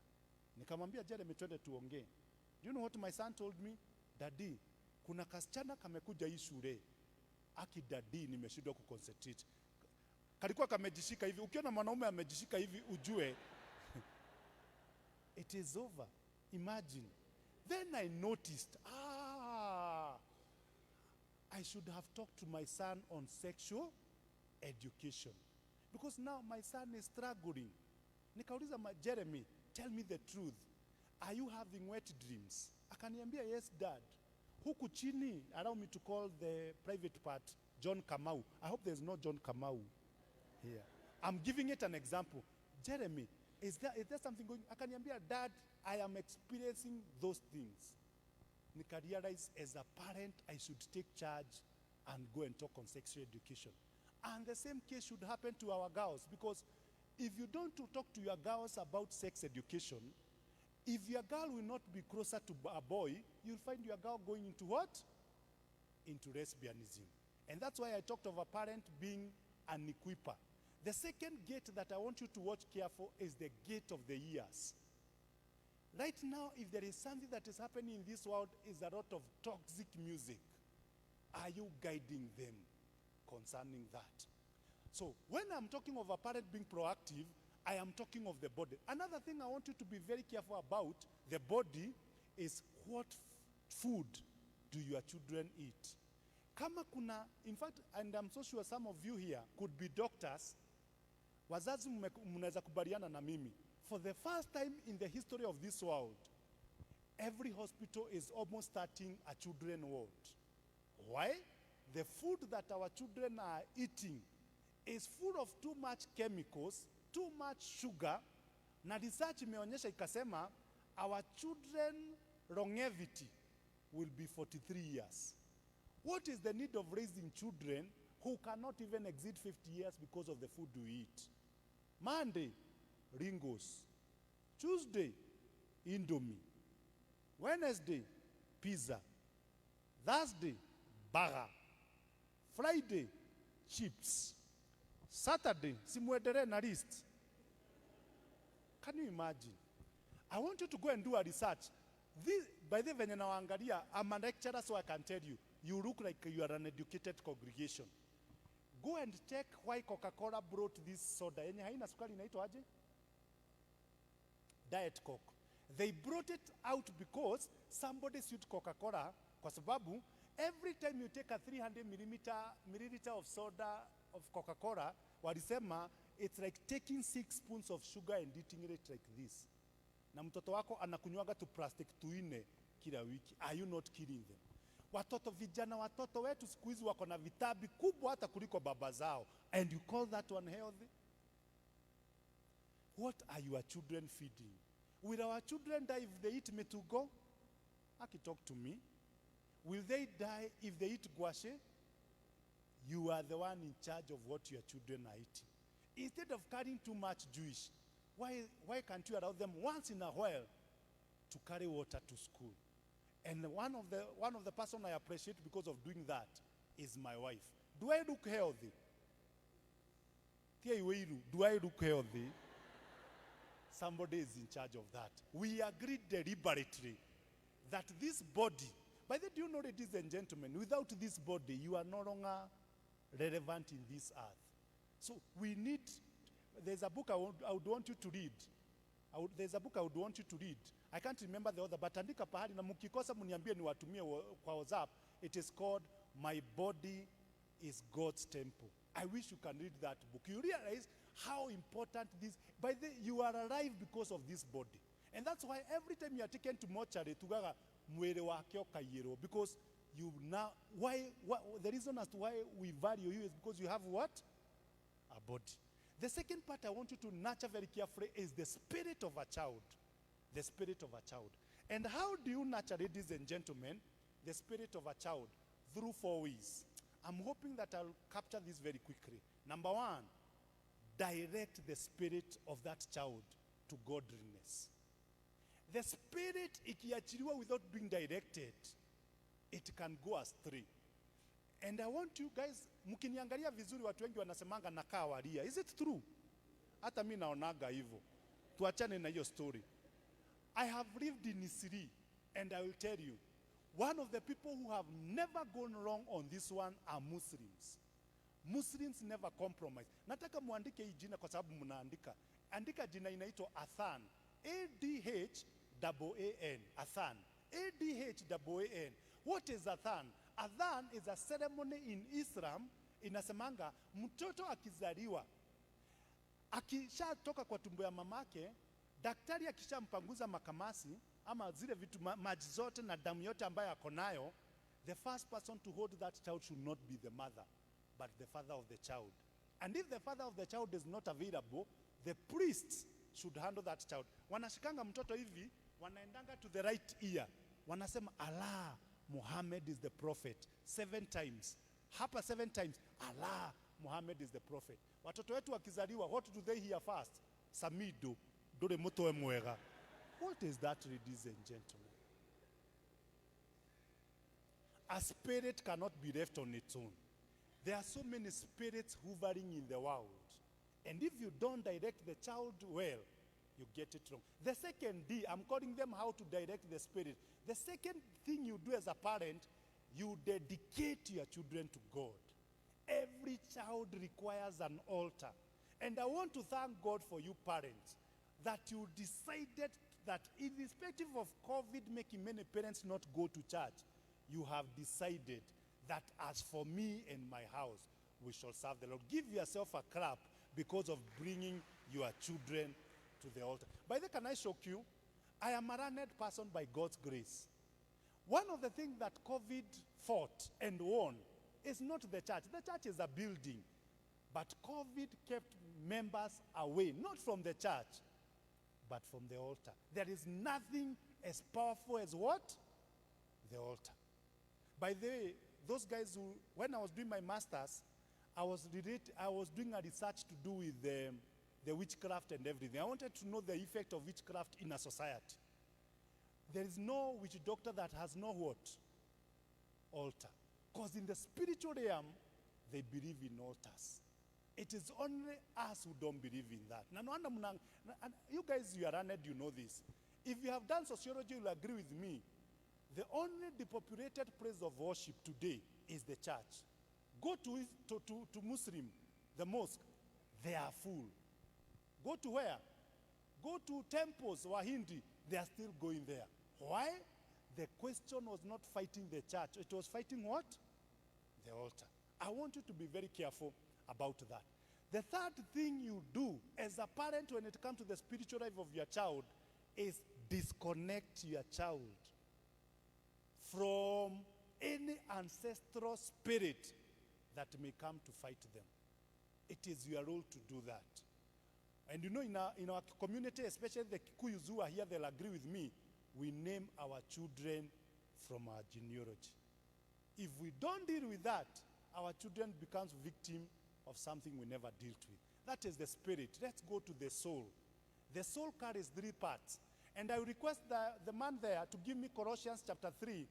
Nikamwambia Jeremy, twende tuongee. Do you know what my son told me? Dadi, kuna kasichana kamekuja hii shule. Aki dadi, nimeshindwa kuconcentrate. Kalikuwa kamejishika hivi. Ukiona mwanaume amejishika hivi, ujue it is over. Imagine. Then I noticed, I should have talked to my son on sexual education. Because now my son is struggling. Nikauliza Jeremy, tell me the truth. Are you having wet dreams? Akaniambia, yes, Dad. Huku chini, allow me to call the private part John Kamau. I hope there's no John Kamau here. I'm giving it an example. Jeremy, is there something going? Akaniambia, Dad, I am experiencing those things. Nika realize as a parent, I should take charge and go and talk on sexual education. And the same case should happen to our girls, because if you don't talk to your girls about sex education, if your girl will not be closer to a boy, you'll find your girl going into what? Into lesbianism. And that's why I talked of a parent being an equiper. The second gate that I want you to watch careful is the gate of the ears. Right now, if there is something that is happening in this world, is a lot of toxic music. Are you guiding them concerning that? So when I'm talking of a parent being proactive, I am talking of the body. Another thing I want you to be very careful about the body is what food do your children eat? Kama kuna, in fact, and I'm so sure some of you here could be doctors, wazazi mnaweza kubaliana na mimi. For the first time in the history of this world, every hospital is almost starting a children ward. Why? The food that our children are eating is full of too much chemicals, too much sugar, na research imeonyesha ikasema our children longevity will be 43 years. What is the need of raising children who cannot even exceed 50 years because of the food we eat? Monday, Ringos. Tuesday, Indomie. Wednesday, pizza. Thursday, burger. Friday, chips. Saturday, simuedere na list. Can you imagine? I want you to go and do a research. By the way, I'm a lecturer, so I can tell you, you look like you are an educated congregation. Go and check why Coca-Cola brought this soda. Yenye haina sukari inaitwa aje? Diet Coke. They brought it out because somebody sued Coca-Cola kwa sababu every time you take a 300 milliliter of soda of Coca-Cola, walisema it's like taking 6 spoons of sugar and eating it like this. Na mtoto wako anakunywaga tu plastic 4 kila wiki. Are you not killing them? Watoto wetu siku hizi wako na vitabu kubwa hata kuliko baba zao. And you call that unhealthy? What are your children feeding? Will our children die if they eat metugo? Aki, talk to me. Will they die if they eat guashe? You are the one in charge of what your children are eating. Instead of carrying too much Jewish, why can't you allow them once in a while to carry water to school? And one of the person I appreciate because of doing that is my wife. Do I look healthy? Do I look healthy? Somebody is in charge of that. We agreed deliberately that this body, by the way, do you know, ladies and gentlemen, without this body, you are no longer relevant in this earth. So we need, there's a book I would want you to read. There's a book I would want you to read. I can't remember the other, but andika pahali na mkikosa muniambie niwatumie kwa WhatsApp. It is called My Body is God's Temple. I wish you can read that book. You realize how important this, you are alive because of this body. And that's why every time you are taken to mortuary, tugaga mwere wake okayero, because you now, the reason as to why we value you is because you have what? A body. The second part I want you to nurture very carefully is the spirit of a child. The spirit of a child. And how do you nurture, ladies and gentlemen, the spirit of a child? Through 4 ways. I'm hoping that I'll capture this very quickly. Number 1, direct the spirit of that child to godliness. The spirit, ikiachiliwa without being directed, it can go astray. And I want you guys, mkiniangalia vizuri watu wengi wanasemanga nakaa walia. Is it true? Hata mimi naonaga hivyo. Tuachane na hiyo story. I have lived in Isiri, and I will tell you, One of the people who have never gone wrong on this one are Muslims. Muslims never compromise. Nataka muandike hii jina kwa sababu mnaandika. Andika jina inaitwa Adhan. A-D-H-A-A-N. Adhan. A-D-H-A-A-N. What is Adhan? Adhan is a ceremony in Islam. Inasemanga mtoto akizaliwa, akishatoka kwa tumbo ya mamake, daktari akishampanguza makamasi ama zile vitu maji zote na damu yote ambayo ako nayo, the first person to hold that child should not be the mother, but the father of the child. And if the father of the child is not available, the priest should handle that child. Wanashikanga mtoto hivi, wanaendanga to the right ear, wanasema Allah, Muhammad is the prophet 7 times. Hapa 7 times, Allah, Muhammad is the prophet. Watoto wetu wakizaliwa, what do they hear first? Samido, dore moto emwega. What is that, ladies and gentlemen? A spirit cannot be left on its own. There are so many spirits hovering in the world. And if you don't direct the child well, you get it wrong. The second D, I'm calling them how to direct the spirit. The second thing you do as a parent, you dedicate your children to God. Every child requires an altar. And I want to thank God for you parents, that you decided that irrespective of COVID making many parents not go to church, you have decided that as for me and my house, we shall serve the Lord. Give yourself a clap because of bringing your children to the altar. By the way, can I shock you? I am a learned person by God's grace. One of the things that COVID fought and won is not the church. The church is a building. But COVID kept members away, not from the church, but from the altar. There is nothing as powerful as what? The altar. By the way, those guys who, when I was doing my master's, I was doing a research to do with the witchcraft and everything. I wanted to know the effect of witchcraft in a society. There is no witch doctor that has no what? Altar. Because in the spiritual realm, they believe in altars. It is only us who don't believe in that. You guys, you are learned, you know this. If you have done sociology, you'll agree with me. The only depopulated place of worship today is the church. Go to Muslim, the mosque, they are full. Go to where? Go to temples, Wahindi, they are still going there. Why? The question was not fighting the church. It was fighting what? The altar. I want you to be very careful about that. The third thing you do as a parent when it comes to the spiritual life of your child is disconnect your child from any ancestral spirit that may come to fight them. It is your role to do that. And you know, in our community, especially the Kikuyus who are here, they'll agree with me, we name our children from our genealogy. If we don't deal with that, our children becomes victim of something we never dealt with. That is the spirit. Let's go to the soul. The soul carries 3 parts. And I request the man there to give me Colossians chapter 3,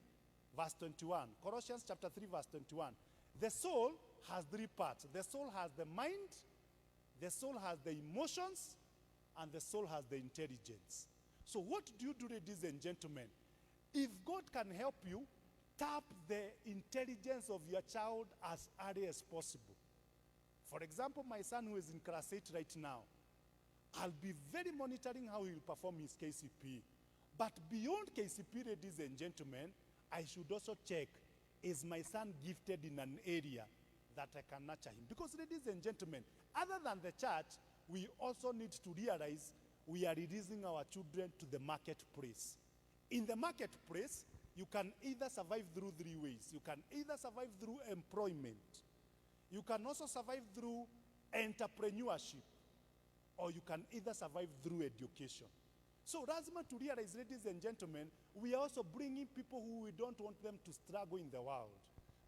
verse 21. Colossians chapter 3, verse 21. The soul has 3 parts. The soul has the mind, the soul has the emotions, and the soul has the intelligence. So what do you do, ladies and gentlemen? If God can help you, tap the intelligence of your child as early as possible. For example, my son who is in class 8 right now, I'll be very monitoring how he will perform his KCP. But beyond KCP, ladies and gentlemen, I should also check, is my son gifted in an area that I can nurture him? Because, ladies and gentlemen, other than the church, we also need to realize we are releasing our children to the marketplace. In the marketplace, you can either survive through 3 ways. You can either survive through employment. You can also survive through entrepreneurship. Or you can either survive through education. So lazima to realize, ladies and gentlemen, we are also bringing people who we don't want them to struggle in the world.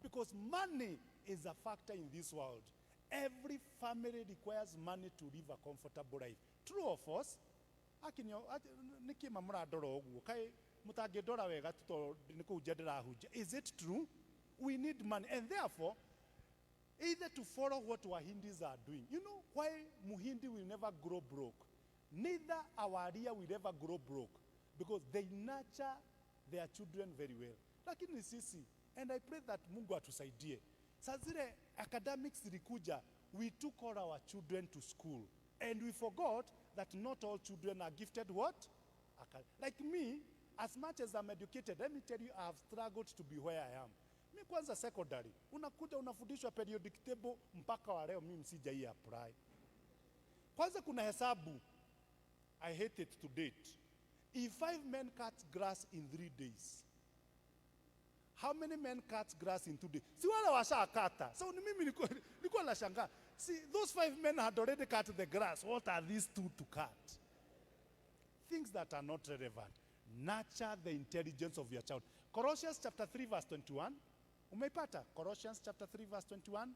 Because money is a factor in this world. Every family requires money to live a comfortable life. True of us, is it true? We need money. And therefore, either to follow what Wahindis are doing. You know why Muhindi will never grow broke? Neither our area will ever grow broke. Because they nurture their children very well. lakini sisi, and I pray that Mungu atusaidie. Saa zile academics zilikuja, we took all our children to school and we forgot that not all children are gifted what? Like me, as much as I'm educated, let me tell you, I have struggled to be where I am. Mi kwanza secondary, unakuja unafundishwa periodic table mpaka wa leo mimi sijai apply. Kwanza kuna hesabu, I hate it to date. If 5 men cut grass in 3 days, how many men cut grass in 2 days? Si wale washakata. So ni mimi nilikuwa nashangaa. See, those 5 men had already cut the grass. What are these 2 to cut? Things that are not relevant. Nurture the intelligence of your child. Colossians chapter 3 verse 21. Umeipata? Colossians chapter 3 verse 21.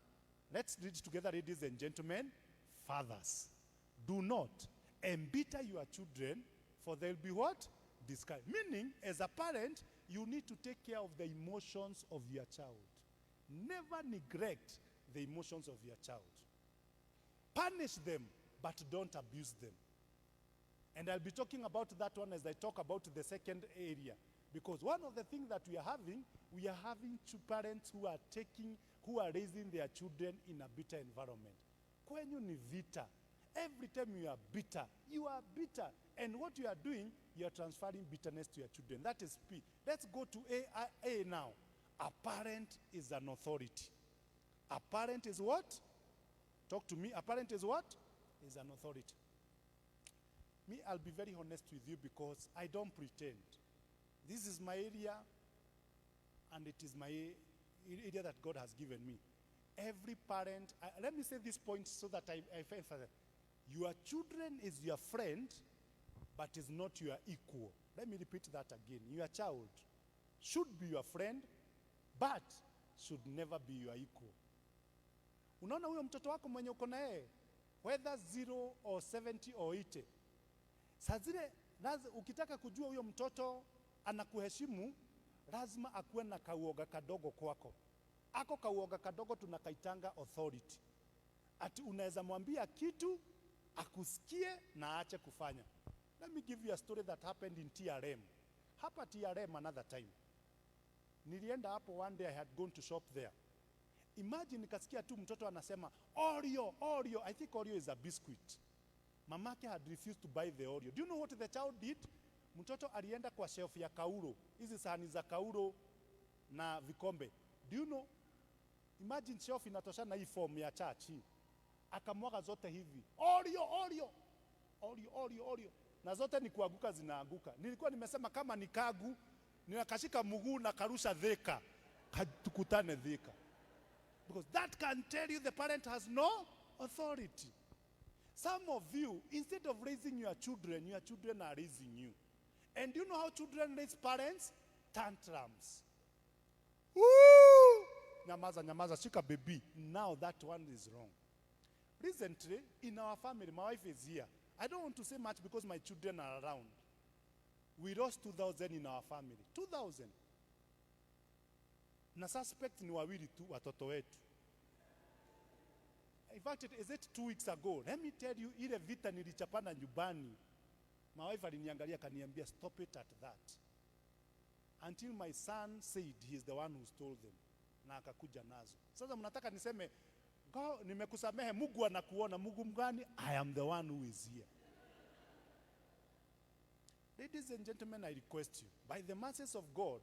Let's read together, ladies and gentlemen. Fathers, do not embitter your children, for they'll be what? Discouraged. Meaning, as a parent, you need to take care of the emotions of your child. Never neglect the emotions of your child. Punish them, but don't abuse them. And I'll be talking about that one as I talk about the second area. Because one of the things that we are having two parents who are raising their children in a bitter environment. Kwenyu ni vita. Every time you are bitter. And what you are doing, you are transferring bitterness to your children. That is P. Let's go to A now. A parent is an authority. A parent is what? Talk to me. A parent is what? Is an authority. Me, I'll be very honest with you because I don't pretend. This is my area, and it is my area that God has given me. Every parent, let me say this point so that I emphasize. Your children is your friend, but is not your equal. Let me repeat that again. Your child should be your friend, but should never be your equal. Unaona huyo mtoto wako mwenye uko naye, whether 0 or 70 or 80. Saa zile ukitaka kujua huyo mtoto anakuheshimu, lazima akuwe na kauoga kadogo kwako. Ako kauoga kadogo tunakaitanga authority. Ati unaweza mwambia kitu, akusikie na aache kufanya. Let me give you a story that happened in TRM. Hapa TRM another time. Nilienda hapo one day, I had gone to shop there. Imagine nikasikia tu mtoto anasema, Oreo. I think Oreo is a biscuit. Mamake had refused to buy the Oreo. Do you know what the child did? Mtoto alienda kwa shelf ya Kauro. Hizi sahani za Kauro na vikombe. Do you know? Imagine shelf inatoshana na hii form ya church. Akamwaga zote hivi. Oreo. Na zote ni kuanguka zinaanguka. Nilikuwa nimesema kama ni kagu, ninakashika mguu na karusha Thika. Tukutane Thika. Because that can tell you the parent has no authority. Some of you, instead of raising your children are raising you. And do you know how children raise parents? Tantrums. Woo! Nyamaza, shika baby. Now that one is wrong. Recently, in our family, my wife is here. I don't want to say much because my children are around. We lost 2,000 in our family. 2,000. Na suspect ni wawili tu watoto wetu. In fact, is it 2 weeks ago? Let me tell you, ile vita nilichapana nyumbani. My wife aliniangalia kaniambia, stop it at that. Until my son said he is the one who stole them. Na akakuja nazo. Sasa mnataka niseme, nimekusamehe, Mungu anakuona. Mungu mgani? I am the one who is here. Ladies and gentlemen, I request you, by the mercies of God,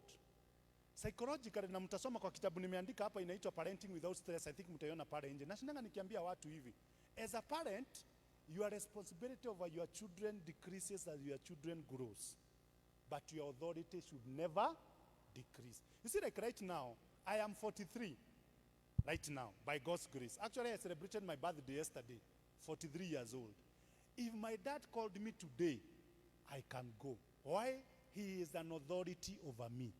psychologically, na mtasoma kwa kitabu nimeandika hapa inaitwa Parenting Without Stress. I think mtaiona pale nje. Nashindanga nikiambia watu hivi, as a parent, your responsibility over your children decreases as your children grows. But your authority should never decrease. You see, like right now, I am 43. Right now, by God's grace. Actually, I celebrated my birthday yesterday, 43 years old. If my dad called me today, I can go. Why? He is an authority over me.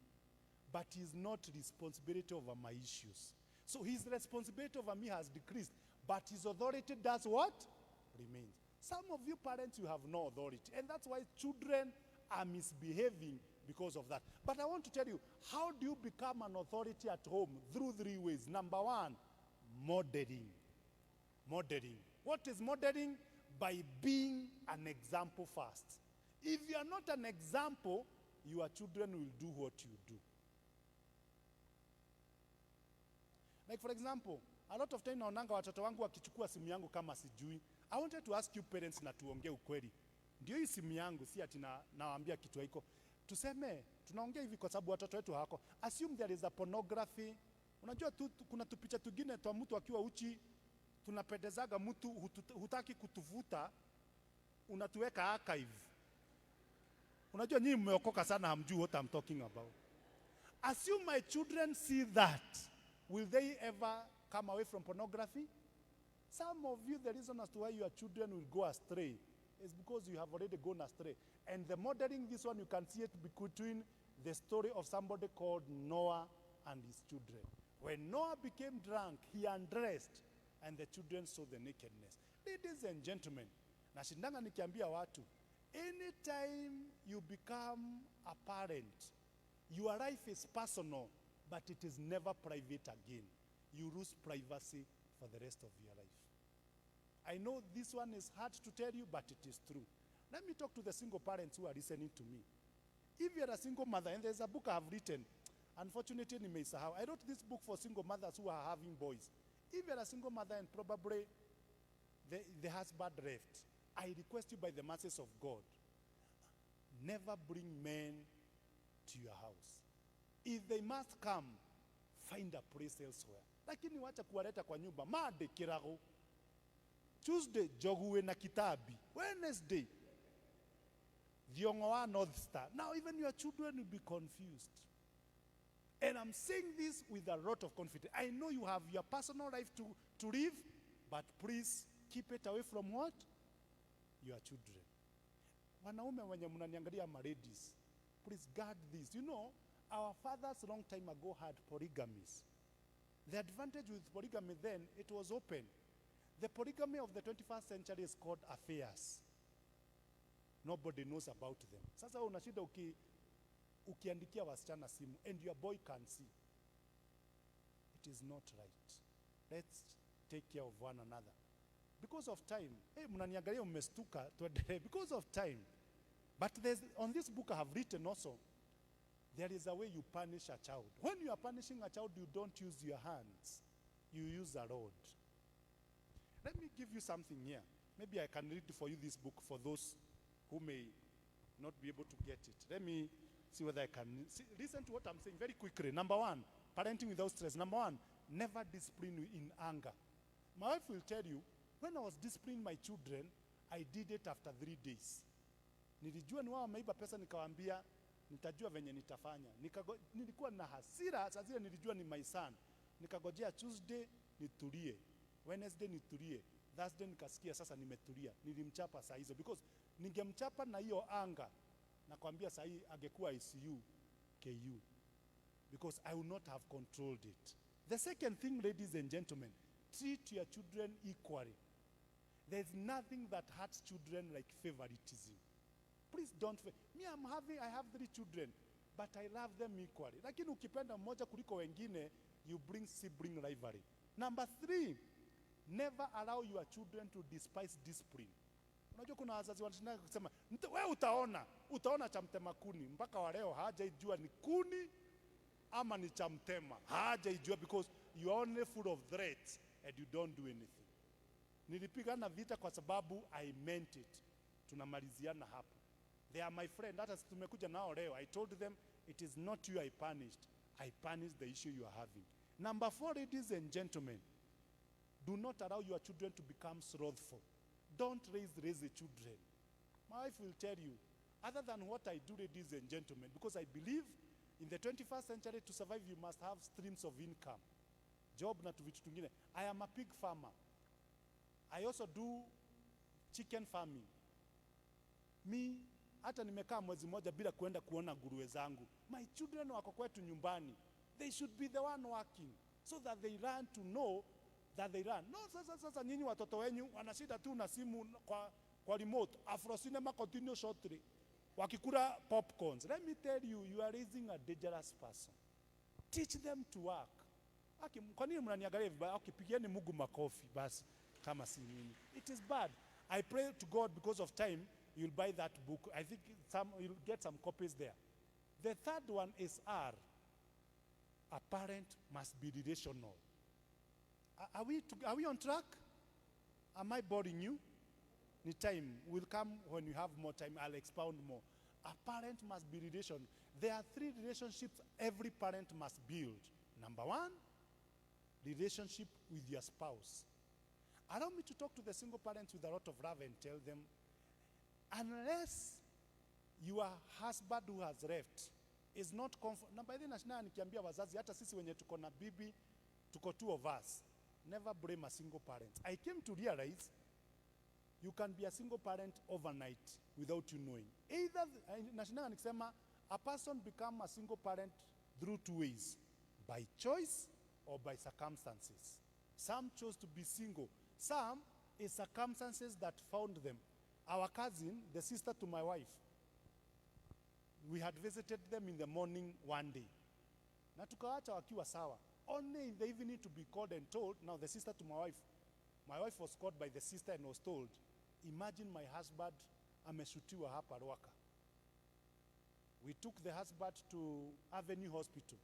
But he is not responsibility over my issues. So his responsibility over me has decreased. But his authority does what? Remains. Some of you parents, you have no authority. And that's why children are misbehaving because of that. But I want to tell you, how do you become an authority at home? Through 3 ways. Number 1, modeling. Modeling. What is modeling? By being an example first. If you are not an example, your children will do what you do. Like for example, a lot of time naonanga watoto wangu wakichukua simu yangu kama sijui. I wanted to ask you parents na tuongee ukweli. Ndio hii simu yangu, si ati nawaambia kitu haiko. Tuseme, tunaongea hivi kwa sababu watoto wetu hako. Assume there is a pornography. Unajua kuna tupicha tugine twa mtu akiwa uchi, tunapendezaga mtu hutaki kutuvuta, unatuweka archive. Unajua nyinyi mmeokoka sana, hamjui what I'm talking about. Assume my children see that. Will they ever come away from pornography? Some of you, the reason as to why your children will go astray is because you have already gone astray. And the modeling, this one, you can see it between the story of somebody called Noah and his children. When Noah became drunk, he undressed, and the children saw the nakedness. Ladies and gentlemen, nashindanga nikiambia watu, anytime you become a parent, your life is personal, but it is never private again. You lose privacy for the rest of your life. I know this one is hard to tell you, but it is true. Let me talk to the single parents who are listening to me. If you're a single mother, and there's a book I have written, unfortunately, I wrote this book for single mothers who are having boys. If you're a single mother and probably the husband left, I request you by the mercies of God, never bring men to your house. If they must come, find a place elsewhere. Lakini wacha kuwaleta kwa nyumba, made kirago. Tuesday, joguwe na kitabi. Wednesday, Diongoa North Star. Now even your children will be confused. And I'm saying this with a lot of confidence. I know you have your personal life to live, but please keep it away from what? Your children. Wanaume wenye mnaniangalia ma ladies, please guard this. You know, our fathers long time ago had polygamies. The advantage with polygamy then, it was open. The polygamy of the 21st century is called affairs. Nobody knows about them. Sasa unashida ukiandikia wasichana simu and your boy can see. It is not right. Let's take care of one another. Because of time, mnaniangalia umestuka, because of time. But on this book I have written also, there is a way you punish a child. When you are punishing a child, you don't use your hands. You use a rod. Let me give you something here. Maybe I can read for you this book for those who may not be able to get it. Let me see whether I can. Listen to what I'm saying very quickly. Number one, parenting without stress. Number one, never discipline in anger. My wife will tell you, when I was disciplining my children, I did it after 3 days. Nilijua ni wao wameiba pesa, nikawaambia nitajua venye nitafanya. Nilikuwa na hasira, saa zile nilijua ni my son. Nikagojea Tuesday nitulie, Wednesday nitulie, Thursday nikasikia sasa nimetulia. Nilimchapa saa hizo because ningemchapa na hiyo anga, nakwambia saa hii angekuwa ICU, KU, because I would not have controlled it. The second thing, ladies and gentlemen, treat your children equally. There's nothing that hurts children like favoritism. Please don't. I have 3 children, but I love them equally. Lakini ukipenda mmoja kuliko wengine, you bring sibling rivalry. Number 3, never allow your children to despise discipline. Unajua kuna wazazi wanashinda kusema, wewe utaona cha mtema kuni. Mpaka wa leo hajaijua ni kuni ama ni cha mtema. Hajaijua because you are only full of threats and you don't do anything. Nilipigana vita kwa sababu I meant it. Tunamaliziana hapo. They are my friend. Hata tumekuja nao leo. I told them it is not you I punished. I punished the issue you are having. Number 4, ladies and gentlemen, do not allow your children to become slothful. Don't raise lazy children. My wife will tell you, other than what I do, ladies and gentlemen, because I believe in the 21st century to survive you must have streams of income. Job na vitu vingine. I am a pig farmer. I also do chicken farming. Hata nimekaa mwezi moja bila kuenda kuona nguruwe zangu. My children wako kwetu nyumbani. They should be the one working so that they learn to know that they learn. No, sasa nyinyi watoto wenyu wanashida tu na simu kwa remote. Afro cinema continue shortly. Wakikula popcorns. Let me tell you, you are raising a dangerous person. Teach them to work. Kwa nini mnaniangalia vibaya? Pigieni Mungu makofi basi kama si nyinyi. It is bad. I pray to God because of time you'll buy that book. I think you'll get some copies there. The third one is R. A parent must be relational. Are we on track? Am I boring you? The time will come when you have more time. I'll expound more. A parent must be relation. There are 3 relationships every parent must build. Number 1, relationship with your spouse. Allow me to talk to the single parents with a lot of love and tell them, unless your husband who has left is not comfortable. Na by the way, nikiambia wazazi, hata sisi wenye tuko na bibi, tuko 2 of us. Never blame a single parent. I came to realize you can be a single parent overnight without you knowing. Either, nashinanga nikisema, a person become a single parent through 2 ways. By choice or by circumstances. Some chose to be single. Some is circumstances that found them. Our cousin, the sister to my wife, we had visited them in the morning one day. Na tukaacha wakiwa sawa. Only in the evening to be called and told. Now the sister to my wife was called by the sister and was told, imagine my husband ameshutiwa hapa Ruaka. We took the husband to Avenue Hospital.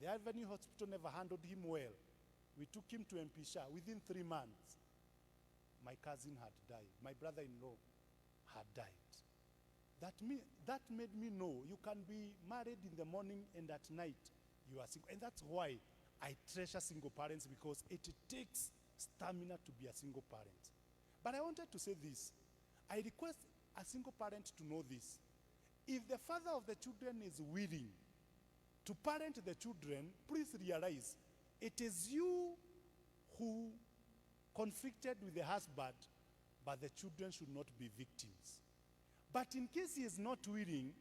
The Avenue Hospital never handled him well. We took him to Mpisha. Within 3 months, my cousin had died. My brother-in-law had died. That made me know you can be married in the morning and at night you are single. And that's why I treasure single parents, because it takes stamina to be a single parent. But I wanted to say this. I request a single parent to know this. If the father of the children is willing to parent the children, please realize it is you who conflicted with the husband, but the children should not be victims. But in case he is not willing,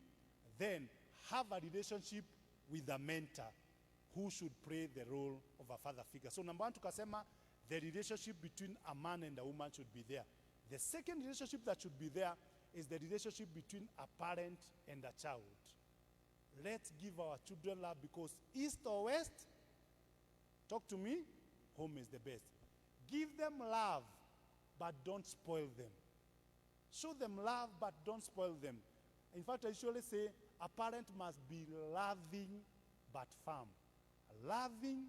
then have a relationship with a mentor who should play the role of a father figure. So number 1, tukasema, the relationship between a man and a woman should be there. The second relationship that should be there is the relationship between a parent and a child. Let's give our children love, because east or west, talk to me, home is the best. Give them love, but don't spoil them. Show them love, but don't spoil them. In fact, I usually say a parent must be loving but firm. Loving,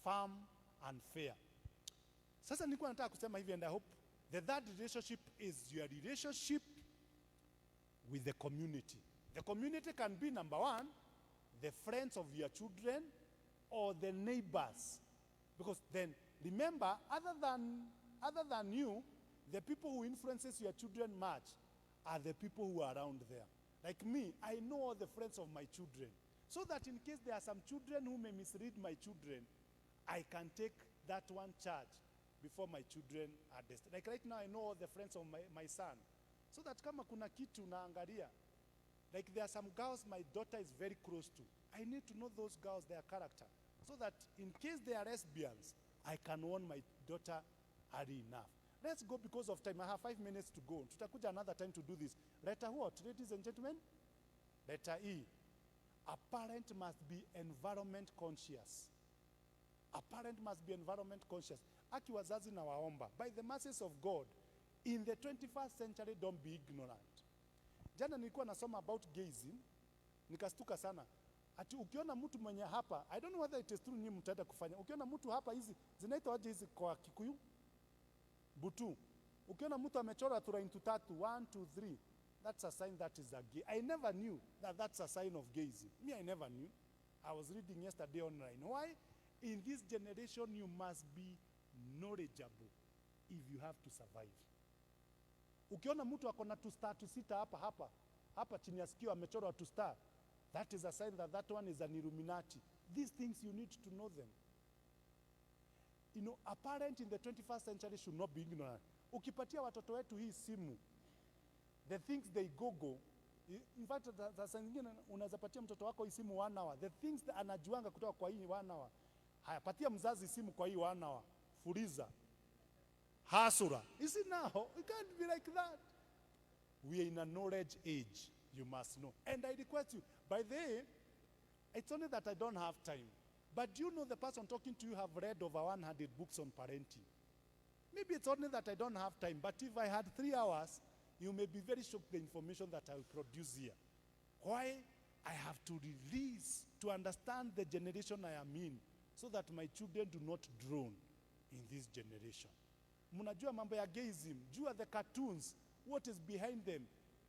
firm, and fair. Sasa nilikuwa nataka kusema hivi, and I hope the third relationship is your relationship with the community. The community can be, number 1, the friends of your children or the neighbors. Because then, remember, other than you, the people who influences your children much are the people who are around there. Like me, I know all the friends of my children. So that in case there are some children who may mislead my children, I can take that one charge before my children are destined. Like right now, I know all the friends of my son. So that kama kuna kitu naangalia, like there are some girls my daughter is very close to. I need to know those girls, their character. So that in case they are lesbians, I can warn my daughter early enough. Let's go because of time. I have 5 minutes to go. Tutakuja another time to do this. Letter what, ladies and gentlemen? Letter E. A parent must be environment conscious. A parent must be environment conscious. Aki wazazi na waomba, by the mercies of God, in the 21st century, don't be ignorant. Jana nilikuwa nasoma about gazing, nikastuka sana. Ati ukiona mtu mwenye hapa, I don't know whether it is true, nyinyi mtaenda kufanya. Ukiona mtu hapa, hizi zinaitwa aje hizi kwa Kikuyu? Butu. Ukiona mtu amechora line 3, 1, 2, 3, that's a sign that is a gay. I never knew that that's a sign of gazing. Me, I never knew. I was reading yesterday online. Why? In this generation, you must be knowledgeable if you have to survive. Ukiona mtu akona 2 star 2 sita hapa chini ya sikio amechorwa 2 star, that is a sign that that one is an Illuminati. These things you need to know them. You know, a parent in the 21st century should not be ignorant. Ukipatia watoto wetu hii simu, the things they go. In fact, saa nyingine unaweza patia mtoto wako hii simu 1 hour. The things that anajuanga kutoka kwa hii 1 hour. Haya, patia mzazi simu kwa hii 1 hour. Fuliza. Hasura. You see now, it can't be like that. We are in a knowledge age, you must know. And I request you, by the way, it's only that I don't have time. But do you know the person talking to you have read over 100 books on parenting? Maybe it's only that I don't have time, but if I had 3 hours, you may be very shocked the information that I will produce here. Why? I have to release, to understand the generation I am in, so that my children do not drown in this generation. Mnajua mambo ya gayism, jua the cartoons, what is behind them,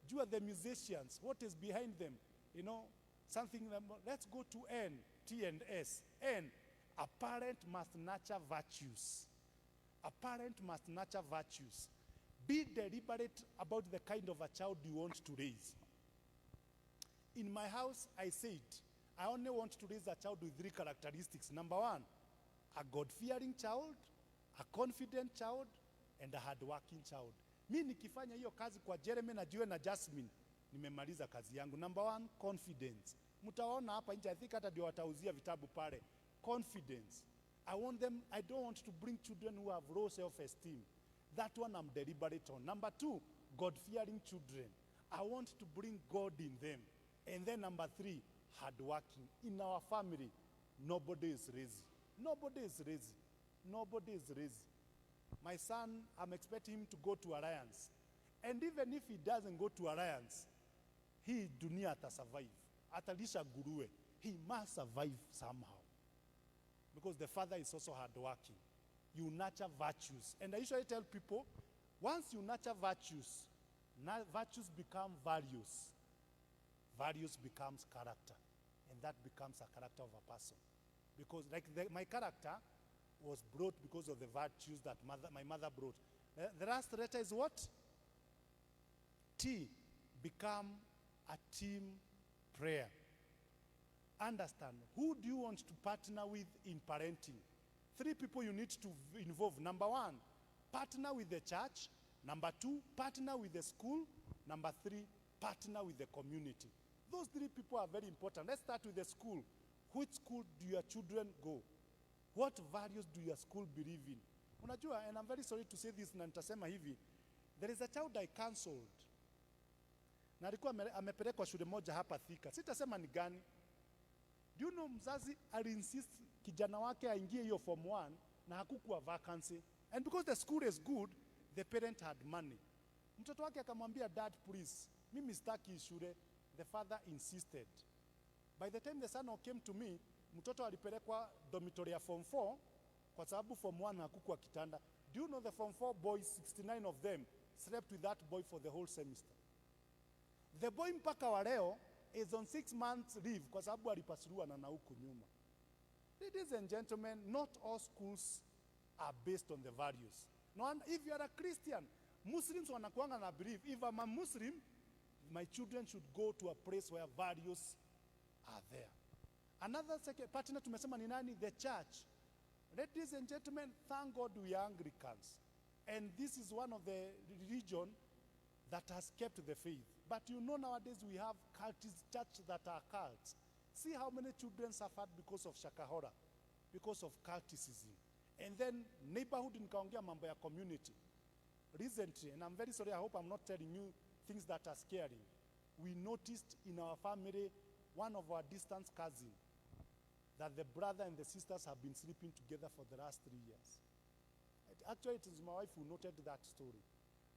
jua the musicians, what is behind them, you know, something. Let's go to N, T and S. N, a parent must nurture virtues. A parent must nurture virtues. Be deliberate about the kind of a child you want to raise. In my house, I said, I only want to raise a child with 3 characteristics. Number 1, a God-fearing child, a confident child, and a hard-working child. Mi nikifanya hiyo kazi kwa Jeremy na Jiwe na Jasmine, nimemaliza kazi yangu. Number 1, confidence. Mtaona hapa nje, I think hata ndio watauzia vitabu pale. Confidence. I don't want to bring children who have low self-esteem. That one I'm deliberate on. Number 2, God-fearing children. I want to bring God in them. And then number 3, hardworking. In our family, nobody is lazy. Nobody is lazy. Nobody is lazy. My son, I'm expecting him to go to Alliance. And even if he doesn't go to Alliance, he dunia ata survive. Atalisha nguruwe. He must survive somehow. Because the father is also hardworking. You nurture virtues. And I usually tell people, once you nurture virtues, virtues become values. Values becomes character. And that becomes a character of a person. Because like my character was brought because of the virtues that my mother brought. The last letter is what? T. Become a team prayer. Understand, who do you want to partner with in parenting? 3 people you need to involve. Number 1, partner with the church. Number 2, partner with the school. Number 3, partner with the community. Those 3 people are very important. Let's start with the school. Which school do your children go? What values do your school believe in? Unajua, and I'm very sorry to say this, na nitasema hivi, there is a child I cancelled. Na alikuwa amepelekwa shule moja hapa Thika. Sitasema ni gani. Do you know, mzazi aliinsist kijana wake aingie hiyo form 1 na hakukuwa vacancy. And because the school is good, the parent had money. Mtoto wake akamwambia, dad please, mimi sitaki shule. The father insisted. By the time the son came to me, mtoto alipelekwa dormitory ya form 4 kwa sababu form 1 hakukuwa kitanda. Do you know the form 4 boys, 69 of them slept with that boy for the whole semester. The boy mpaka wa leo is on 6 months leave kwa sababu alipasuliwa na huku nyuma. Ladies and gentlemen, not all schools are based on the values. No, if you are a Christian, Muslims wanakuanga na believe, if I'm a Muslim, my children should go to a place where values are there. Another second partner tumesema ni nani? The church. Ladies and gentlemen, thank God we are Anglicans. And this is one of the religion that has kept the faith. But you know, nowadays we have cultist church that are cults. See how many children suffered because of shakahora, because of culticism. And then neighborhood, nikaongea mambo ya community. Recently, and I'm very sorry, I hope I'm not telling you things that are scary. We noticed in our family, one of our distant cousins, that the brother and the sisters have been sleeping together for the last 3 years. Actually, it is my wife who noted that story.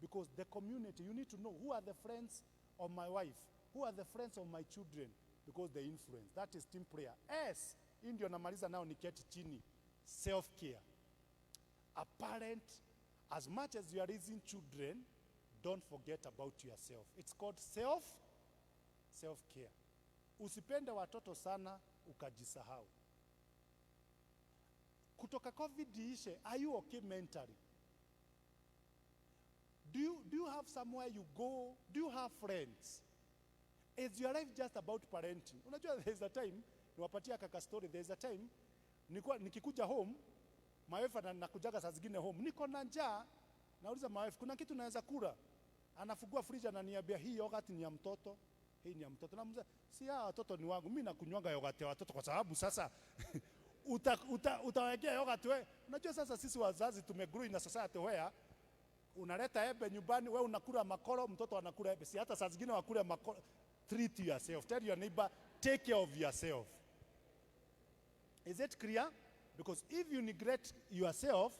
Because the community, you need to know who are the friends of my wife, who are the friends of my children, because they influence. That is team prayer. S, ndio namaliza nao niketi chini, self-care. A parent, as much as you are raising children, don't forget about yourself. It's called self-care. Usipende watoto sana ukajisahau. Kutoka COVID ishe, are you okay mentally? Do you have somewhere you go? Do you have friends? Is your life just about parenting? Unajua, there's a time, niwapatia kaka story, there's a time, nikikuja home, my wife anakujaga saa zingine home, niko na njaa, nauliza my wife, kuna kitu naweza kula? Anafungua fridge ananiambia, hii yogurt ni ya mtoto, hii ni ya mtoto. Namuuliza, si hawa watoto ni wangu, mimi nakunywanga yogurt ya watoto kwa sababu sasa utawekea yogurt wewe. Unajua sasa sisi wazazi tumegrow in a society where unaleta ebe nyumbani, wewe unakula makoro, mtoto anakula ebe. Si hata saa zingine wakule makoro. Treat yourself. Tell your neighbor, take care of yourself. Is it clear? Because if you neglect yourself,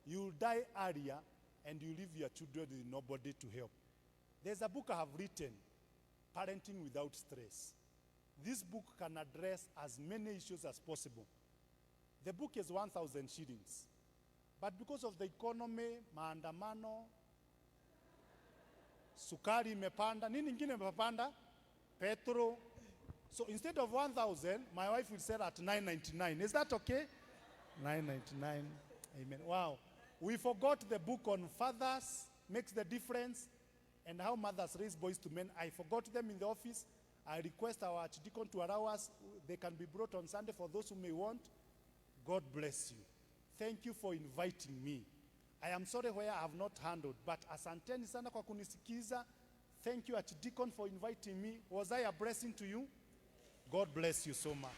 you will die earlier and you leave your children with nobody to help. There's a book I have written, Parenting Without Stress. This book can address as many issues as possible. The book is 1,000 shillings. But because of the economy, maandamano, sukari imepanda, nini ingine imepanda? Petrol. So instead of 1,000, my wife will sell at 999. Is that okay? 999. Amen. Wow. We forgot the book on fathers, makes the difference, and how mothers raise boys to men. I forgot them in the office. I request our archdeacon to allow us. They can be brought on Sunday for those who may want. God bless you. Thank you for inviting me. I am sorry where I have not handled, but asanteni sana kwa kunisikiza. Thank you, archdeacon, for inviting me. Was I a blessing to you? God bless you so much.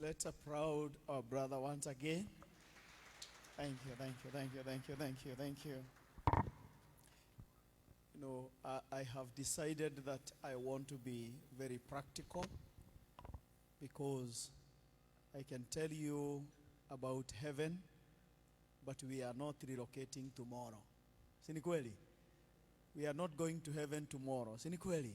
Let's applaud our brother once again. Thank you, thank you, thank you, thank you, thank you, thank you. You know, I have decided that I want to be very practical, because I can tell you about heaven, but we are not relocating tomorrow. Si ni kweli? We are not going to heaven tomorrow. Si ni kweli?